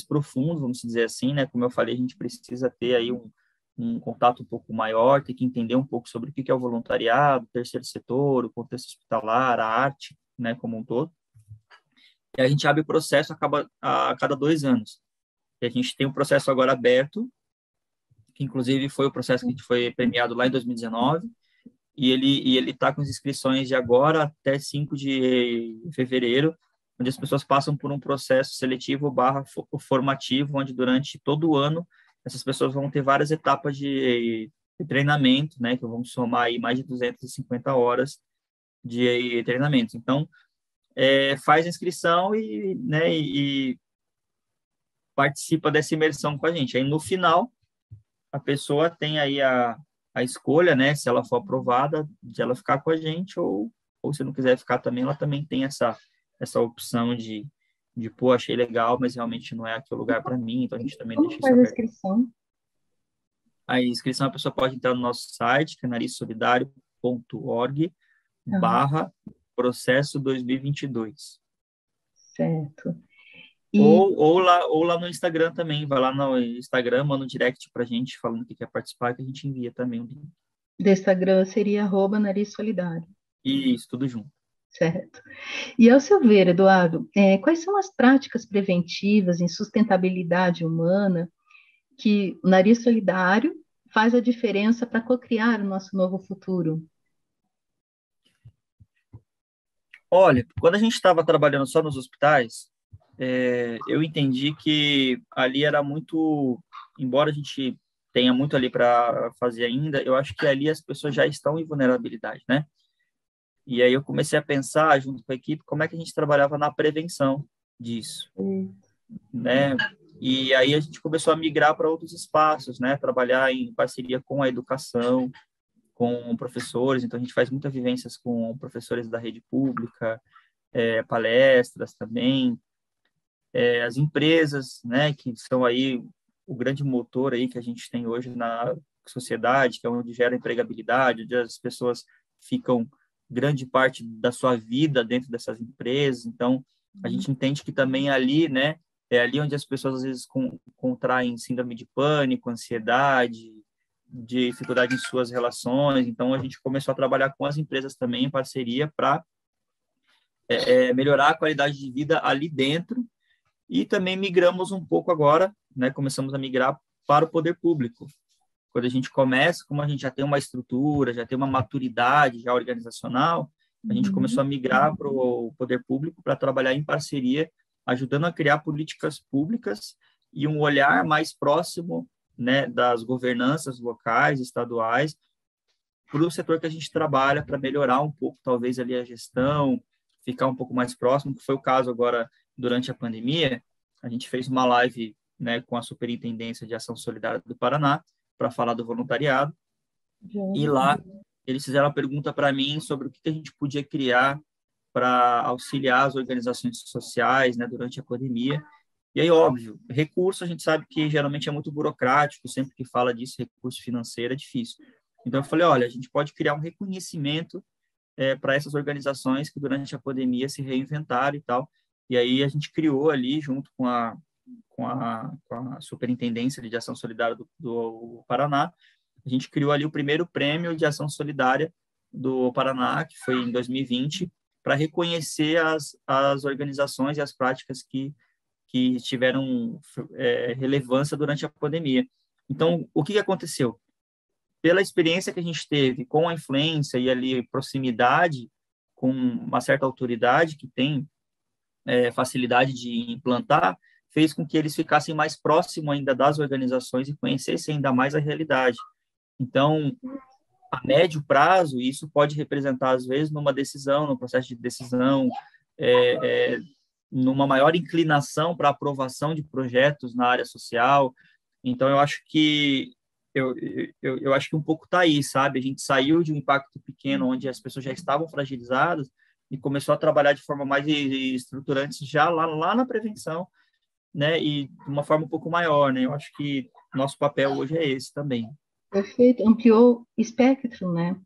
profundo, vamos dizer assim, né? Como eu falei, a gente precisa ter aí um contato um pouco maior, ter que entender um pouco sobre o que é o voluntariado, o terceiro setor, o contexto hospitalar, a arte, né, como um todo. E a gente abre o processo a cada 2 anos. E a gente tem um processo agora aberto, que inclusive foi o processo que a gente foi premiado lá em 2019, e ele está com as inscrições de agora até 5 de fevereiro, onde as pessoas passam por um processo seletivo / formativo, onde durante todo o ano essas pessoas vão ter várias etapas de treinamento, né, que vão somar aí mais de 250 horas de treinamento. Então, faz a inscrição né, e participa dessa imersão com a gente. Aí, no final, a pessoa tem aí a escolha, né, se ela for aprovada, de ela ficar com a gente ou se não quiser ficar também, ela também tem essa opção pô, achei legal, mas realmente não é aqui o lugar para mim, então a gente também Como deixa isso faz a aberto. inscrição? A inscrição, a pessoa pode entrar no nosso site, canarisolidario.org/processo 2022. Certo. Ou lá no Instagram também, vai lá no Instagram, manda um direct pra gente falando que quer participar, que a gente envia também o link. Do Instagram seria @nariz solidário. Isso, tudo junto. Certo. E ao seu ver, Eduardo, quais são as práticas preventivas em sustentabilidade humana que o Nariz Solidário faz a diferença para cocriar o nosso novo futuro? Olha, quando a gente estava trabalhando só nos hospitais, eu entendi que ali era muito, embora a gente tenha muito ali para fazer ainda, eu acho que ali as pessoas já estão em vulnerabilidade, né? E aí eu comecei a pensar, junto com a equipe, como é que a gente trabalhava na prevenção disso, né? E aí a gente começou a migrar para outros espaços, né? Trabalhar em parceria com a educação, com professores, então a gente faz muitas vivências com professores da rede pública, palestras também, as empresas, né, que são aí o grande motor aí que a gente tem hoje na sociedade, que é onde gera empregabilidade, onde as pessoas ficam grande parte da sua vida dentro dessas empresas. Então, a gente entende que também ali, né, é ali onde as pessoas às vezes contraem síndrome de pânico, ansiedade, dificuldade em suas relações. Então, a gente começou a trabalhar com as empresas também em parceria para melhorar a qualidade de vida ali dentro. E também migramos um pouco agora, né, começamos a migrar para o poder público. Quando a gente começa, como a gente já tem uma estrutura, já tem uma maturidade já organizacional, a gente começou a migrar para o poder público para trabalhar em parceria, ajudando a criar políticas públicas e um olhar mais próximo, né, das governanças locais, estaduais, para o setor que a gente trabalha, para melhorar um pouco, talvez, ali a gestão, ficar um pouco mais próximo, que foi o caso agora durante a pandemia. A gente fez uma live, né, com a Superintendência de Ação Solidária do Paraná para falar do voluntariado, e lá eles fizeram uma pergunta para mim sobre o que a gente podia criar para auxiliar as organizações sociais, né, durante a pandemia. E aí, óbvio, recurso a gente sabe que geralmente é muito burocrático, sempre que fala disso, recurso financeiro é difícil. Então eu falei, olha, a gente pode criar um reconhecimento para essas organizações que durante a pandemia se reinventaram e tal. E aí a gente criou ali, junto com a Superintendência de Ação Solidária do Paraná, a gente criou ali o primeiro prêmio de ação solidária do Paraná, que foi em 2020, para reconhecer as organizações e as práticas que tiveram relevância durante a pandemia. Então, o que aconteceu? Pela experiência que a gente teve com a influência e ali proximidade, com uma certa autoridade que tem facilidade de implantar, fez com que eles ficassem mais próximos ainda das organizações e conhecessem ainda mais a realidade. Então, a médio prazo, isso pode representar, às vezes, numa decisão, no processo de decisão, numa maior inclinação para aprovação de projetos na área social. Então, eu acho que eu acho que um pouco está aí, sabe? A gente saiu de um impacto pequeno, onde as pessoas já estavam fragilizadas, e começou a trabalhar de forma mais estruturante já lá na prevenção, né? E de uma forma um pouco maior, né? Eu acho que nosso papel hoje é esse também. Perfeito, ampliou o espectro, né?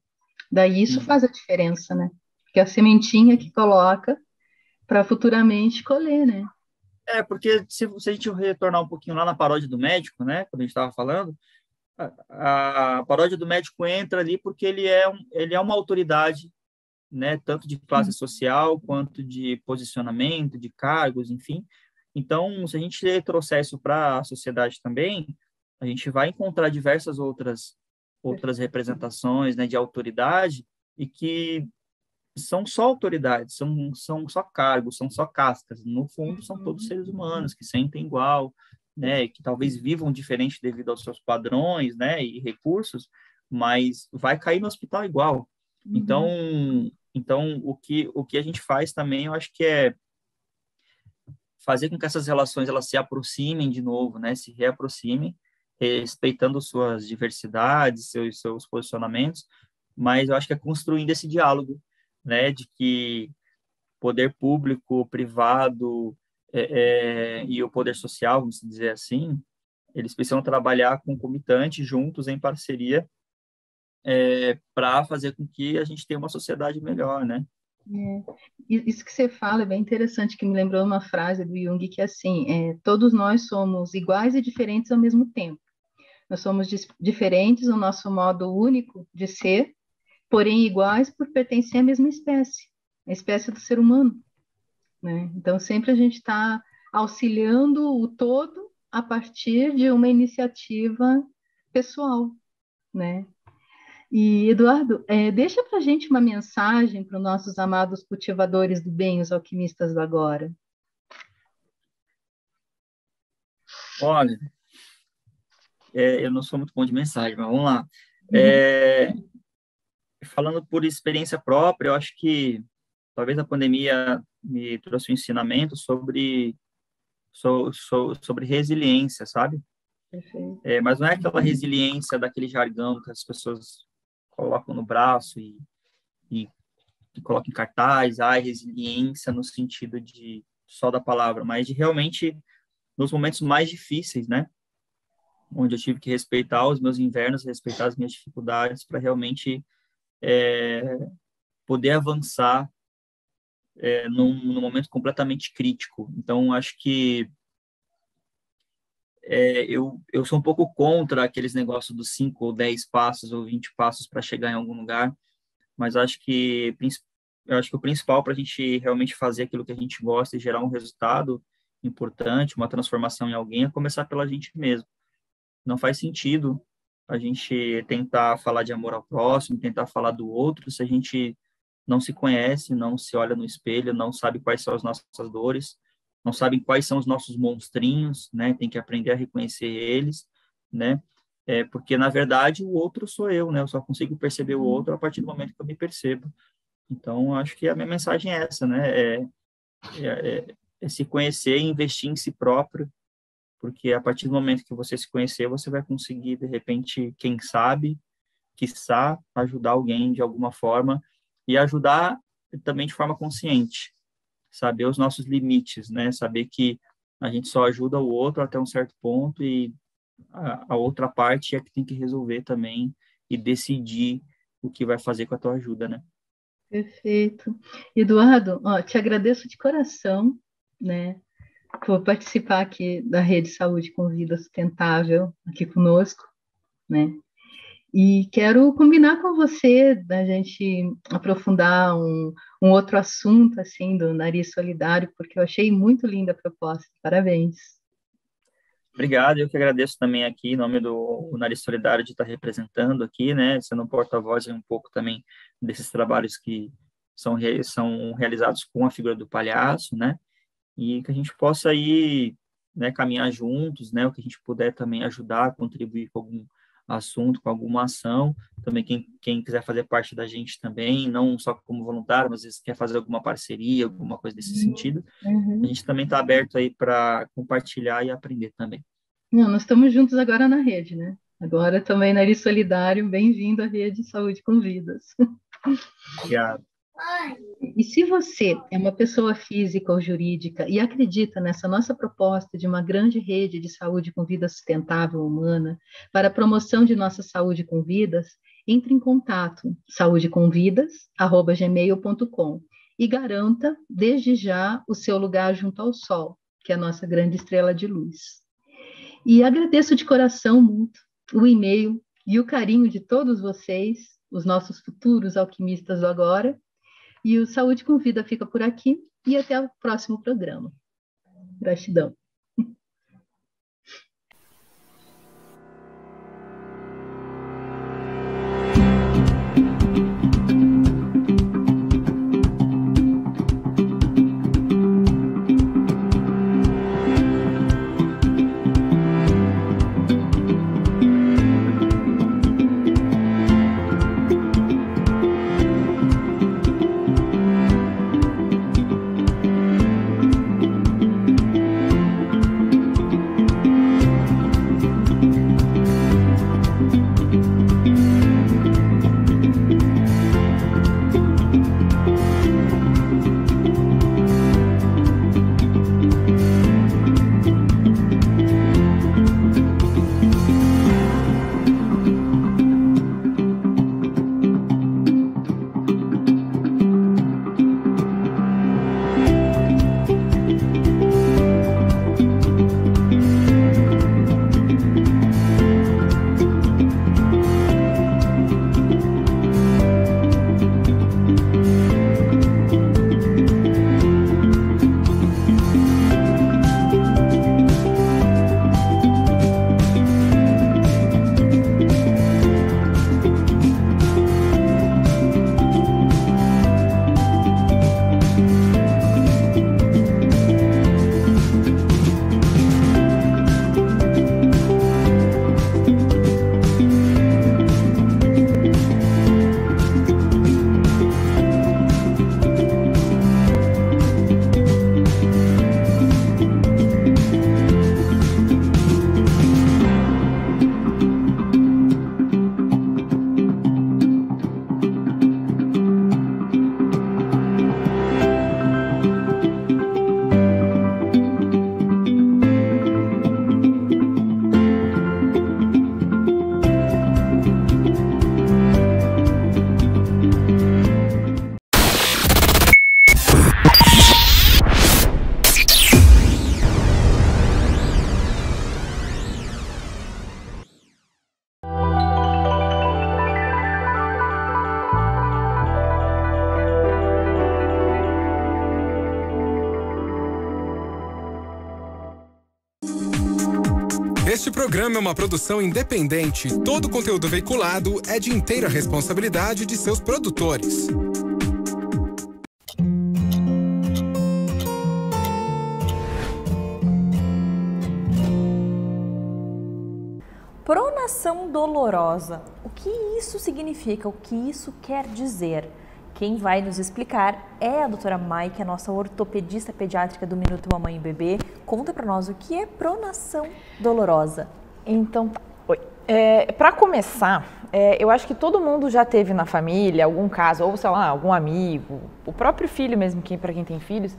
Daí isso faz a diferença, né? Que é a sementinha que coloca para futuramente colher, né? Porque se a gente retornar um pouquinho lá na paródia do médico, né? Quando a gente estava falando, a paródia do médico entra ali porque ele é uma autoridade, né? Tanto de classe social quanto de posicionamento, de cargos, enfim. Então, se a gente trouxer isso para a sociedade também, a gente vai encontrar diversas outras representações, né, de autoridade, e que são só autoridades, são só cargos, são só castas. No fundo, são todos seres humanos que sentem igual, né, que talvez vivam diferente devido aos seus padrões, né, e recursos, mas vai cair no hospital igual. Então o que a gente faz também, eu acho que é fazer com que essas relações elas se aproximem de novo, né, se reaproximem, respeitando suas diversidades, seus posicionamentos, mas eu acho que é construindo esse diálogo, né, de que poder público, privado e o poder social, vamos dizer assim, eles precisam trabalhar concomitante, juntos, em parceria, para fazer com que a gente tenha uma sociedade melhor, né? Isso que você fala é bem interessante, que me lembrou uma frase do Jung, que é assim, todos nós somos iguais e diferentes ao mesmo tempo. Nós somos diferentes no nosso modo único de ser, porém iguais por pertencer à mesma espécie, a espécie do ser humano, né? Então, sempre a gente está auxiliando o todo a partir de uma iniciativa pessoal, né? E, Eduardo, deixa para a gente uma mensagem para os nossos amados cultivadores do bem, os alquimistas do agora. Olha, eu não sou muito bom de mensagem, mas vamos lá. Falando por experiência própria, eu acho que talvez a pandemia me trouxe um ensinamento sobre resiliência, sabe? Mas não é aquela resiliência daquele jargão que as pessoas colocam no braço e colocam em cartaz, resiliência no sentido de só da palavra, mas de realmente nos momentos mais difíceis, né? Onde eu tive que respeitar os meus invernos, respeitar as minhas dificuldades para realmente poder avançar num momento completamente crítico. Então, acho que eu sou um pouco contra aqueles negócios dos 5 ou 10 passos ou 20 passos para chegar em algum lugar, mas eu acho que o principal para a gente realmente fazer aquilo que a gente gosta e gerar um resultado importante, uma transformação em alguém, é começar pela gente mesmo. Não faz sentido a gente tentar falar de amor ao próximo, tentar falar do outro, se a gente não se conhece, não se olha no espelho, não sabe quais são as nossas dores, não sabe quais são os nossos monstrinhos, né? Tem que aprender a reconhecer eles, né? porque, na verdade, o outro sou eu, né? Eu só consigo perceber o outro a partir do momento que eu me percebo. Então, acho que a minha mensagem é essa, né? É se conhecer e investir em si próprio, porque a partir do momento que você se conhecer, você vai conseguir, de repente, quem sabe, quiçá, ajudar alguém de alguma forma, e ajudar também de forma consciente, saber os nossos limites, né? Saber que a gente só ajuda o outro até um certo ponto e a outra parte é que tem que resolver também e decidir o que vai fazer com a tua ajuda, né? Perfeito. Eduardo, ó, te agradeço de coração, né, por participar aqui da Rede Saúde com Vida Sustentável aqui conosco, né? E quero combinar com você da gente aprofundar um outro assunto, assim, do Nariz Solidário, porque eu achei muito linda a proposta. Parabéns. Obrigado, eu que agradeço também aqui, em nome do Nariz Solidário, de estar representando aqui, né, sendo um porta-voz um pouco também desses trabalhos que são realizados com a figura do palhaço, né, e que a gente possa aí, né, caminhar juntos, né, o que a gente puder também ajudar, contribuir com algum assunto, com alguma ação, também quem quiser fazer parte da gente também, não só como voluntário, mas às vezes quer fazer alguma parceria, alguma coisa desse sentido, a gente também está aberto aí para compartilhar e aprender também. Não, nós estamos juntos agora na rede, né? Agora também Nariz Solidário, bem-vindo à Rede Saúde com Vidas. Obrigado. E se você é uma pessoa física ou jurídica e acredita nessa nossa proposta de uma grande rede de saúde com vida sustentável humana para a promoção de nossa saúde com vidas, entre em contato saudecomvidas@gmail.com e garanta desde já o seu lugar junto ao sol, que é a nossa grande estrela de luz. E agradeço de coração muito o e-mail e o carinho de todos vocês, os nossos futuros alquimistas do agora. E o Saúde com Vida fica por aqui e até o próximo programa. Gratidão. Este programa é uma produção independente. Todo o conteúdo veiculado é de inteira responsabilidade de seus produtores. Pronação dolorosa. O que isso significa? O que isso quer dizer? Quem vai nos explicar é a doutora Mike, a nossa ortopedista pediátrica do Minuto Mamãe e Bebê. Conta para nós o que é pronação dolorosa. Então, para começar, eu acho que todo mundo já teve na família algum caso, ou sei lá, algum amigo, o próprio filho mesmo, para quem tem filhos,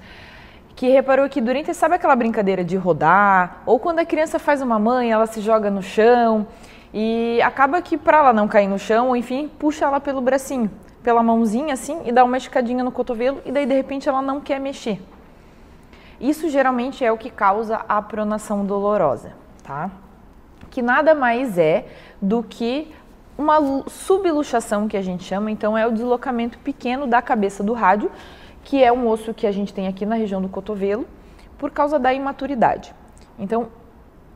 que reparou que durante, sabe aquela brincadeira de rodar, ou quando a criança faz uma manha, ela se joga no chão e acaba que para ela não cair no chão, ou enfim, puxa ela pelo bracinho, pela mãozinha assim e dá uma esticadinha no cotovelo e daí de repente ela não quer mexer. Isso geralmente é o que causa a pronação dolorosa, tá? Que nada mais é do que uma subluxação que a gente chama, então é o deslocamento pequeno da cabeça do rádio, que é um osso que a gente tem aqui na região do cotovelo, por causa da imaturidade. Então,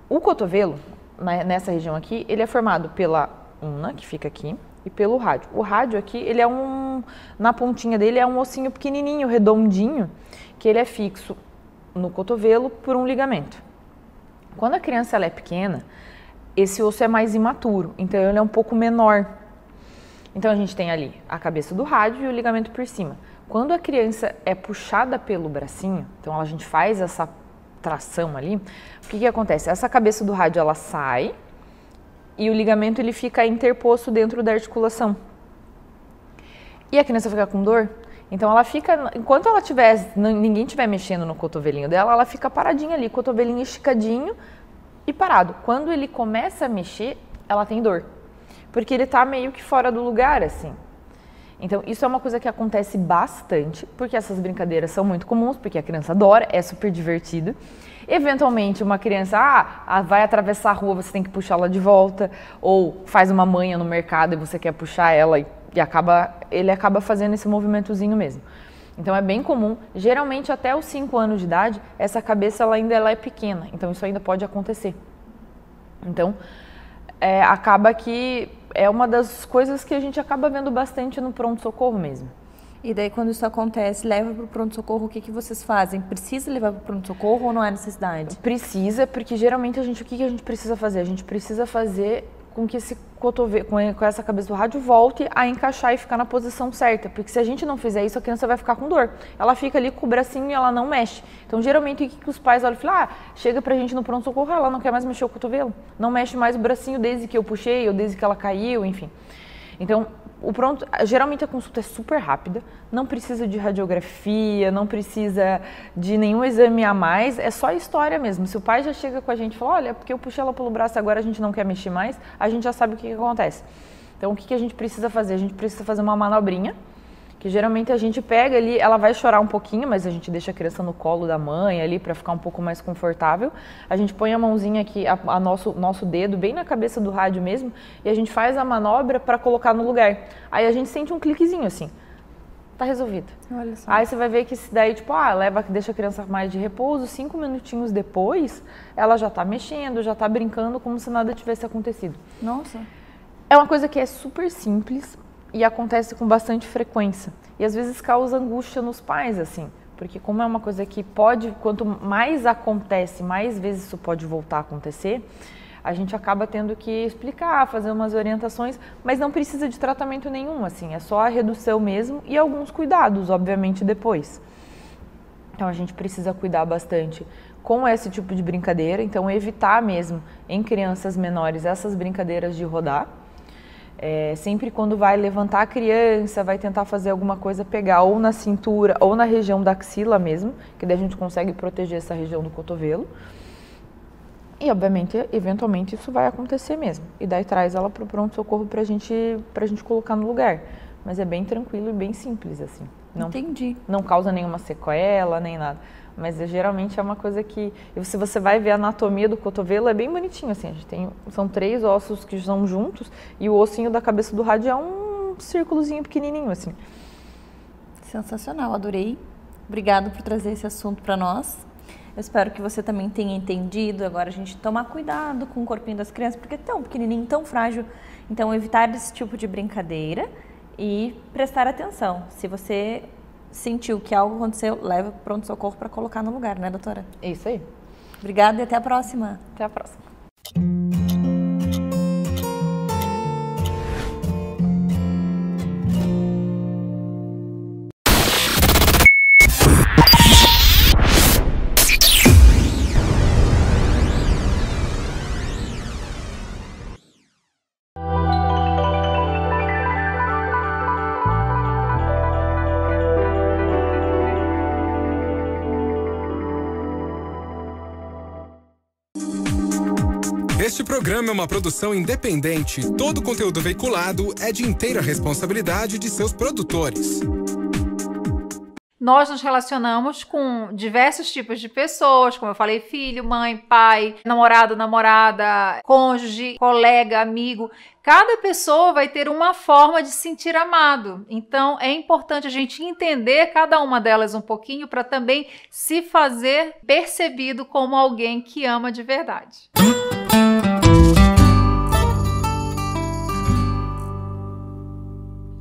o cotovelo, nessa região aqui, ele é formado pela una, que fica aqui, e pelo rádio. O rádio aqui, ele é na pontinha dele é um ossinho pequenininho, redondinho, que ele é fixo no cotovelo por um ligamento. Quando a criança ela é pequena, esse osso é mais imaturo, então ele é um pouco menor. Então a gente tem ali a cabeça do rádio e o ligamento por cima. Quando a criança é puxada pelo bracinho, então a gente faz essa tração ali, o que acontece? Essa cabeça do rádio ela sai e o ligamento ele fica interposto dentro da articulação. E a criança fica com dor, então ela fica, enquanto ninguém estiver mexendo no cotovelinho dela, ela fica paradinha ali, cotovelinho esticadinho e parado. Quando ele começa a mexer, ela tem dor, porque ele está meio que fora do lugar, assim. Então, isso é uma coisa que acontece bastante, porque essas brincadeiras são muito comuns, porque a criança adora, é super divertido. Eventualmente, uma criança vai atravessar a rua, você tem que puxar ela de volta, ou faz uma manha no mercado e você quer puxar ela e ele acaba fazendo esse movimentozinho mesmo. Então, é bem comum, geralmente até os 5 anos de idade, essa cabeça ela ainda é pequena, então isso ainda pode acontecer. Então, acaba que é uma das coisas que a gente acaba vendo bastante no pronto-socorro mesmo. E daí quando isso acontece, leva para o pronto-socorro, o que vocês fazem? Precisa levar para o pronto-socorro ou não é necessidade? Precisa, porque geralmente o que a gente precisa fazer? A gente precisa fazer com que esse cotovelo, com essa cabeça do rádio volte a encaixar e ficar na posição certa, porque se a gente não fizer isso, a criança vai ficar com dor. Ela fica ali com o bracinho e ela não mexe. Então, geralmente, o que os pais olham e falam, chega pra gente no pronto-socorro, ela não quer mais mexer o cotovelo, não mexe mais o bracinho desde que eu puxei ou desde que ela caiu, enfim. Então, geralmente a consulta é super rápida, não precisa de radiografia, não precisa de nenhum exame a mais, é só história mesmo. Se o pai já chega com a gente e fala, olha, porque eu puxei ela pelo braço e agora a gente não quer mexer mais, a gente já sabe o que acontece. Então, o que a gente precisa fazer? A gente precisa fazer uma manobrinha, que geralmente a gente pega ali, ela vai chorar um pouquinho, mas a gente deixa a criança no colo da mãe ali para ficar um pouco mais confortável. A gente põe a mãozinha aqui, nosso dedo bem na cabeça do rádio mesmo, e a gente faz a manobra para colocar no lugar. Aí a gente sente um cliquezinho assim, tá resolvido. Olha só. Aí você vai ver que se daí, deixa a criança mais de repouso, 5 minutinhos depois, ela já tá mexendo, já tá brincando como se nada tivesse acontecido. Nossa. É uma coisa que é super simples, e acontece com bastante frequência. E às vezes causa angústia nos pais, assim. Porque como é uma coisa que quanto mais acontece, mais vezes isso pode voltar a acontecer, a gente acaba tendo que explicar, fazer umas orientações, mas não precisa de tratamento nenhum, assim. É só a redução mesmo e alguns cuidados, obviamente, depois. Então a gente precisa cuidar bastante com esse tipo de brincadeira. Então evitar mesmo, em crianças menores, essas brincadeiras de rodar. Sempre quando vai levantar a criança, vai tentar fazer alguma coisa, pegar ou na cintura ou na região da axila mesmo, que daí a gente consegue proteger essa região do cotovelo. E, obviamente, eventualmente isso vai acontecer mesmo. E daí traz ela para o pronto-socorro pra gente colocar no lugar. Mas é bem tranquilo e bem simples, assim. Entendi. Não causa nenhuma sequela, nem nada. Mas geralmente é uma coisa que, se você vai ver a anatomia do cotovelo, é bem bonitinho, assim. São 3 ossos que são juntos e o ossinho da cabeça do rádio é um círculozinho pequenininho, assim. Sensacional, adorei. Obrigado por trazer esse assunto para nós. Eu espero que você também tenha entendido. Agora a gente tomar cuidado com o corpinho das crianças, porque é tão pequenininho, tão frágil. Então, evitar esse tipo de brincadeira e prestar atenção. Se você sentiu que algo aconteceu, leva para o pronto-socorro para colocar no lugar, né, doutora? Isso aí. Obrigada e até a próxima. Até a próxima. Este programa é uma produção independente. Todo o conteúdo veiculado é de inteira responsabilidade de seus produtores. Nós nos relacionamos com diversos tipos de pessoas, como eu falei, filho, mãe, pai, namorado, namorada, cônjuge, colega, amigo. Cada pessoa vai ter uma forma de se sentir amado. Então, é importante a gente entender cada uma delas um pouquinho para também se fazer percebido como alguém que ama de verdade.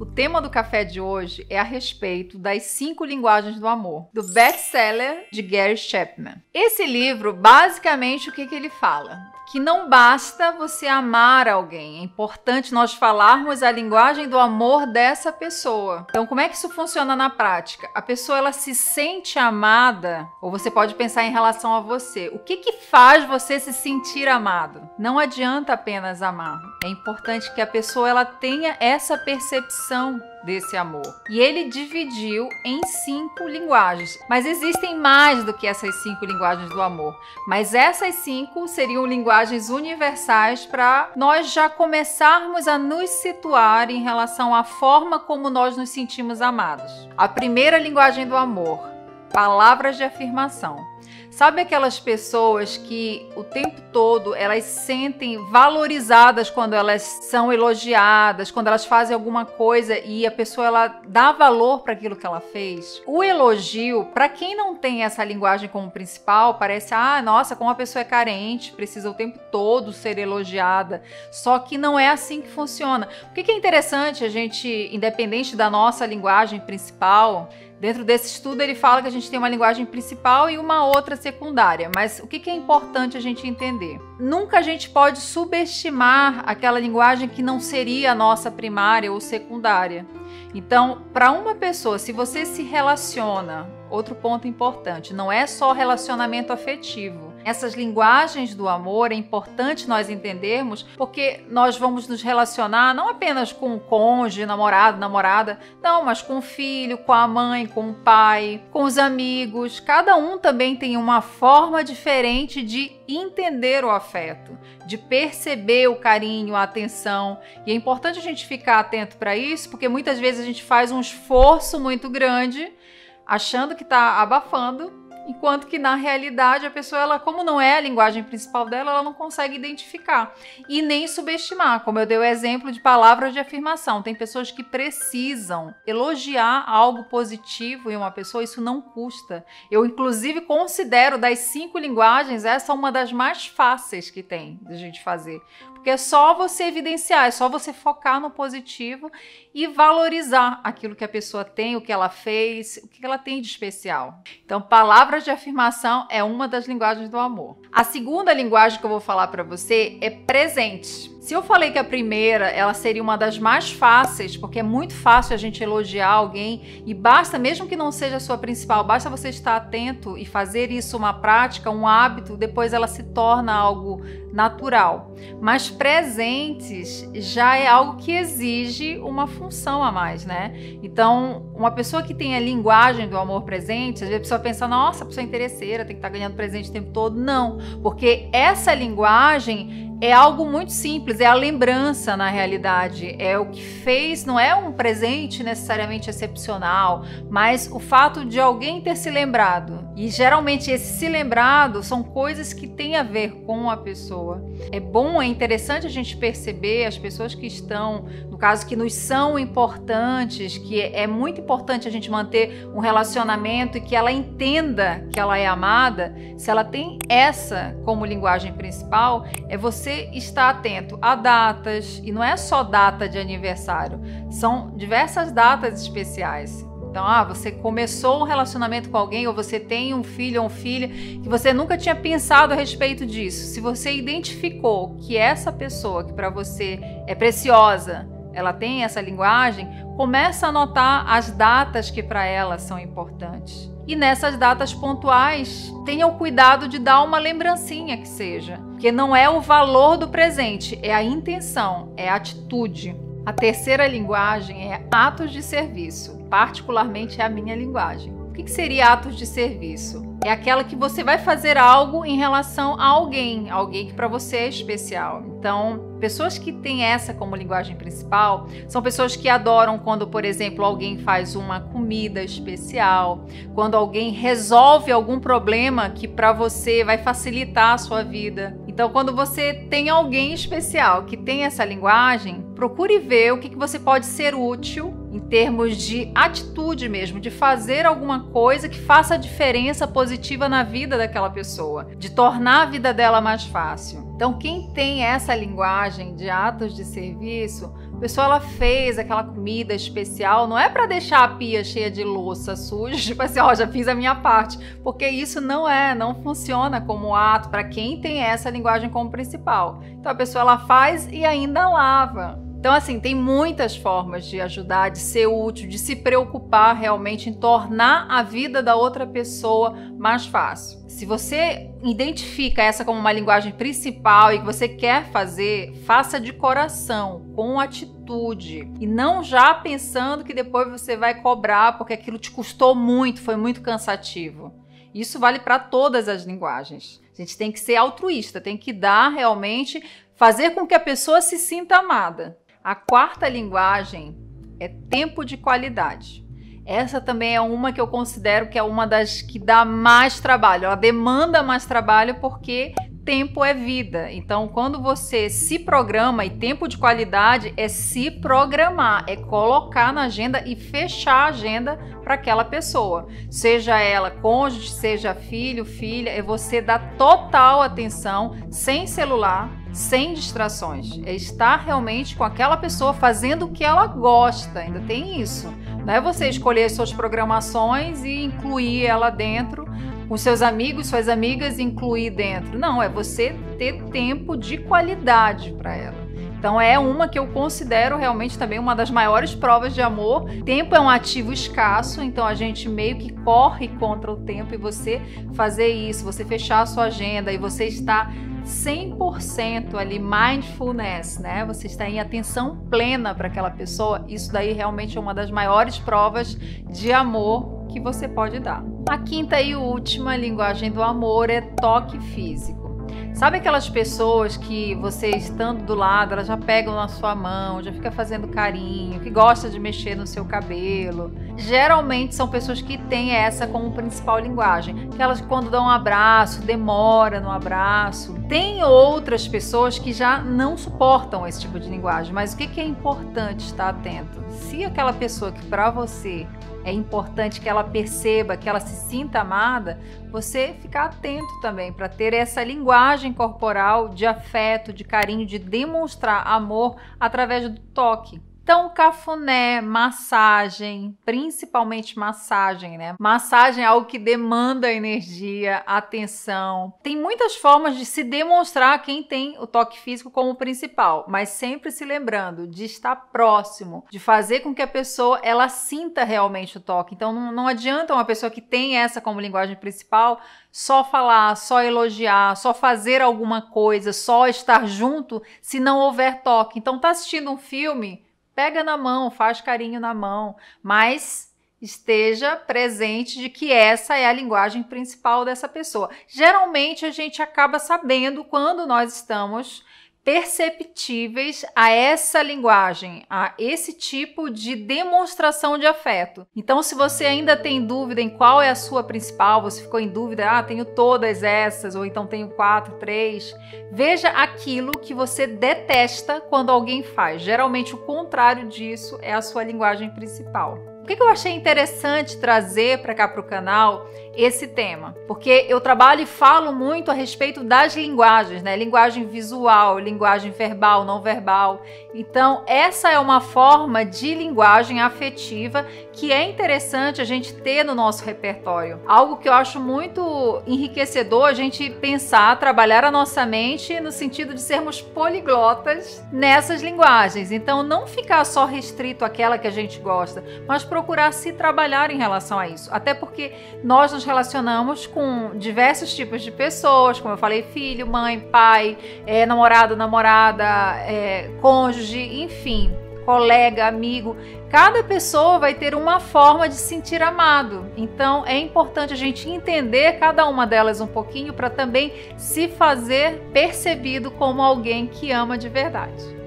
O tema do café de hoje é a respeito das 5 linguagens do amor, do best-seller de Gary Chapman. Esse livro, basicamente, o que ele fala? Que não basta você amar alguém, é importante nós falarmos a linguagem do amor dessa pessoa. Então, como é que isso funciona na prática? A pessoa, ela se sente amada, ou você pode pensar em relação a você. O que faz você se sentir amado? Não adianta apenas amar. É importante que a pessoa, ela tenha essa percepção desse amor. E ele dividiu em 5 linguagens. Mas existem mais do que essas 5 linguagens do amor. Mas essas 5 seriam linguagens universais para nós já começarmos a nos situar em relação à forma como nós nos sentimos amados. A primeira linguagem do amor, palavras de afirmação. Sabe aquelas pessoas que o tempo todo elas sentem valorizadas quando elas são elogiadas, quando elas fazem alguma coisa e a pessoa ela dá valor para aquilo que ela fez? O elogio, para quem não tem essa linguagem como principal, parece, nossa, como a pessoa é carente, precisa o tempo todo ser elogiada. Só que não é assim que funciona. O que é interessante a gente, independente da nossa linguagem principal, dentro desse estudo ele fala que a gente tem uma linguagem principal e uma outra secundária, mas o que é importante a gente entender? Nunca a gente pode subestimar aquela linguagem que não seria a nossa primária ou secundária. Então, para uma pessoa, se você se relaciona, outro ponto importante, não é só relacionamento afetivo. Essas linguagens do amor é importante nós entendermos, porque nós vamos nos relacionar não apenas com o cônjuge, namorado, namorada, não, mas com o filho, com a mãe, com o pai, com os amigos. Cada um também tem uma forma diferente de entender o afeto, de perceber o carinho, a atenção. E é importante a gente ficar atento para isso, porque muitas vezes a gente faz um esforço muito grande, achando que está abafando, enquanto que na realidade a pessoa, ela, como não é a linguagem principal dela, ela não consegue identificar e nem subestimar, como eu dei o exemplo de palavras de afirmação. Tem pessoas que precisam elogiar algo positivo em uma pessoa, isso não custa. Eu inclusive considero das 5 linguagens essa uma das mais fáceis que tem de a gente fazer, porque é só você evidenciar, é só você focar no positivo e valorizar aquilo que a pessoa tem, o que ela fez, o que ela tem de especial. Então, palavras de afirmação é uma das linguagens do amor. A segunda linguagem que eu vou falar para você é presente. Se eu falei que a primeira, ela seria uma das mais fáceis, porque é muito fácil a gente elogiar alguém e basta, mesmo que não seja a sua principal, basta você estar atento e fazer isso uma prática, um hábito, depois ela se torna algo natural. Mas presentes já é algo que exige uma função a mais, né? Então, uma pessoa que tem a linguagem do amor presente, às vezes a pessoa pensa, nossa, a pessoa é interesseira, tem que estar ganhando presente o tempo todo. Não, porque essa linguagem é algo muito simples, é a lembrança na realidade, é o que fez, não é um presente necessariamente excepcional, mas o fato de alguém ter se lembrado. E geralmente esse se lembrado são coisas que têm a ver com a pessoa. É bom, é interessante a gente perceber as pessoas que estão, no caso que nos são importantes, que é muito importante a gente manter um relacionamento e que ela entenda que ela é amada. Se ela tem essa como linguagem principal, é você estar atento a datas, e não é só data de aniversário, são diversas datas especiais. Então, você começou um relacionamento com alguém, ou você tem um filho ou uma filha que você nunca tinha pensado a respeito disso. Se você identificou que essa pessoa que para você é preciosa, ela tem essa linguagem, começa a anotar as datas que para ela são importantes. E nessas datas pontuais, tenha o cuidado de dar uma lembrancinha que seja. Porque não é o valor do presente, é a intenção, é a atitude. A terceira linguagem é atos de serviço. Particularmente é a minha linguagem. O que seria atos de serviço? é aquela que você vai fazer algo em relação a alguém que para você é especial. Então, pessoas que têm essa como linguagem principal são pessoas que adoram quando, por exemplo, alguém faz uma comida especial, quando alguém resolve algum problema que para você vai facilitar a sua vida. Então, quando você tem alguém especial que tem essa linguagem, procure ver o que você pode ser útil em termos de atitude mesmo, de fazer alguma coisa que faça a diferença positiva na vida daquela pessoa, de tornar a vida dela mais fácil. Então, quem tem essa linguagem de atos de serviço, a pessoa ela fez aquela comida especial, não é para deixar a pia cheia de louça suja, tipo assim, ó, já fiz a minha parte, porque isso não funciona como ato para quem tem essa linguagem como principal. Então, a pessoa ela faz e ainda lava. Então, assim, tem muitas formas de ajudar, de ser útil, de se preocupar realmente em tornar a vida da outra pessoa mais fácil. Se você identifica essa como uma linguagem principal e que você quer fazer, faça de coração, com atitude. E não já pensando que depois você vai cobrar porque aquilo te custou muito, foi muito cansativo. Isso vale para todas as linguagens. A gente tem que ser altruísta, tem que dar realmente, fazer com que a pessoa se sinta amada. A quarta linguagem é tempo de qualidade. Essa também é uma que eu considero que é uma das que dá mais trabalho. Ela demanda mais trabalho porque tempo é vida. Então, quando você se programa, e tempo de qualidade é se programar, é colocar na agenda e fechar a agenda para aquela pessoa. Seja ela cônjuge, seja filho, filha, é você dar total atenção, sem celular, sem distrações. É estar realmente com aquela pessoa fazendo o que ela gosta. Ainda tem isso. Não é você escolher suas programações e incluir ela dentro, com seus amigos, suas amigas, incluir dentro. Não, é você ter tempo de qualidade para ela. Então é uma que eu considero realmente também uma das maiores provas de amor. Tempo é um ativo escasso, então a gente meio que corre contra o tempo, e você fazer isso, você fechar a sua agenda e você está 100% ali, mindfulness, né? Você está em atenção plena para aquela pessoa. Isso daí realmente é uma das maiores provas de amor que você pode dar. A quinta e última linguagem do amor é toque físico. Sabe aquelas pessoas que você estando do lado, elas já pegam na sua mão, já fica fazendo carinho, que gosta de mexer no seu cabelo? Geralmente são pessoas que têm essa como principal linguagem. Que elas, quando dão um abraço, demora no abraço. Tem outras pessoas que já não suportam esse tipo de linguagem, mas o que é importante estar atento? Se aquela pessoa que para você é importante que ela perceba, que ela se sinta amada, você ficar atento também para ter essa linguagem corporal de afeto, de carinho, de demonstrar amor através do toque. Então, cafuné, massagem, principalmente massagem, né? Massagem é algo que demanda energia, atenção. Tem muitas formas de se demonstrar quem tem o toque físico como principal, mas sempre se lembrando de estar próximo, de fazer com que a pessoa ela sinta realmente o toque. Então, não adianta uma pessoa que tem essa como linguagem principal só falar, só elogiar, só fazer alguma coisa, só estar junto, se não houver toque. Então, tá assistindo um filme? Pega na mão, faz carinho na mão, mas esteja presente de que essa é a linguagem principal dessa pessoa. Geralmente a gente acaba sabendo quando nós estamos perceptíveis a essa linguagem, a esse tipo de demonstração de afeto. Então, se você ainda tem dúvida em qual é a sua principal, você ficou em dúvida, tenho todas essas, ou então tenho 4, 3, veja aquilo que você detesta quando alguém faz. Geralmente o contrário disso é a sua linguagem principal. Por que eu achei interessante trazer para cá para o canal esse tema? Porque eu trabalho e falo muito a respeito das linguagens, né? Linguagem visual, linguagem verbal, não verbal. Então, essa é uma forma de linguagem afetiva que é interessante a gente ter no nosso repertório. Algo que eu acho muito enriquecedor a gente pensar, trabalhar a nossa mente no sentido de sermos poliglotas nessas linguagens. Então, não ficar só restrito àquela que a gente gosta, mas procurar se trabalhar em relação a isso. Até porque nós nos relacionamos com diversos tipos de pessoas, como eu falei, filho, mãe, pai, namorado, namorada, cônjuge, enfim, colega, amigo. Cada pessoa vai ter uma forma de se sentir amado. Então é importante a gente entender cada uma delas um pouquinho para também se fazer percebido como alguém que ama de verdade.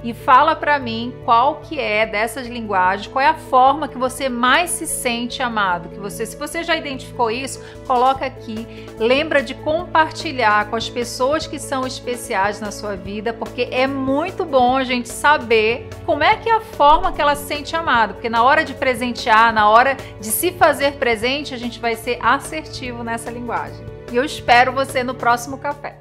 E fala para mim qual que é dessas linguagens, qual é a forma que você mais se sente amado. Se você já identificou isso, coloca aqui. Lembra de compartilhar com as pessoas que são especiais na sua vida, porque é muito bom a gente saber como é que é a forma que ela se sente amado. Porque na hora de presentear, na hora de se fazer presente, a gente vai ser assertivo nessa linguagem. E eu espero você no próximo café.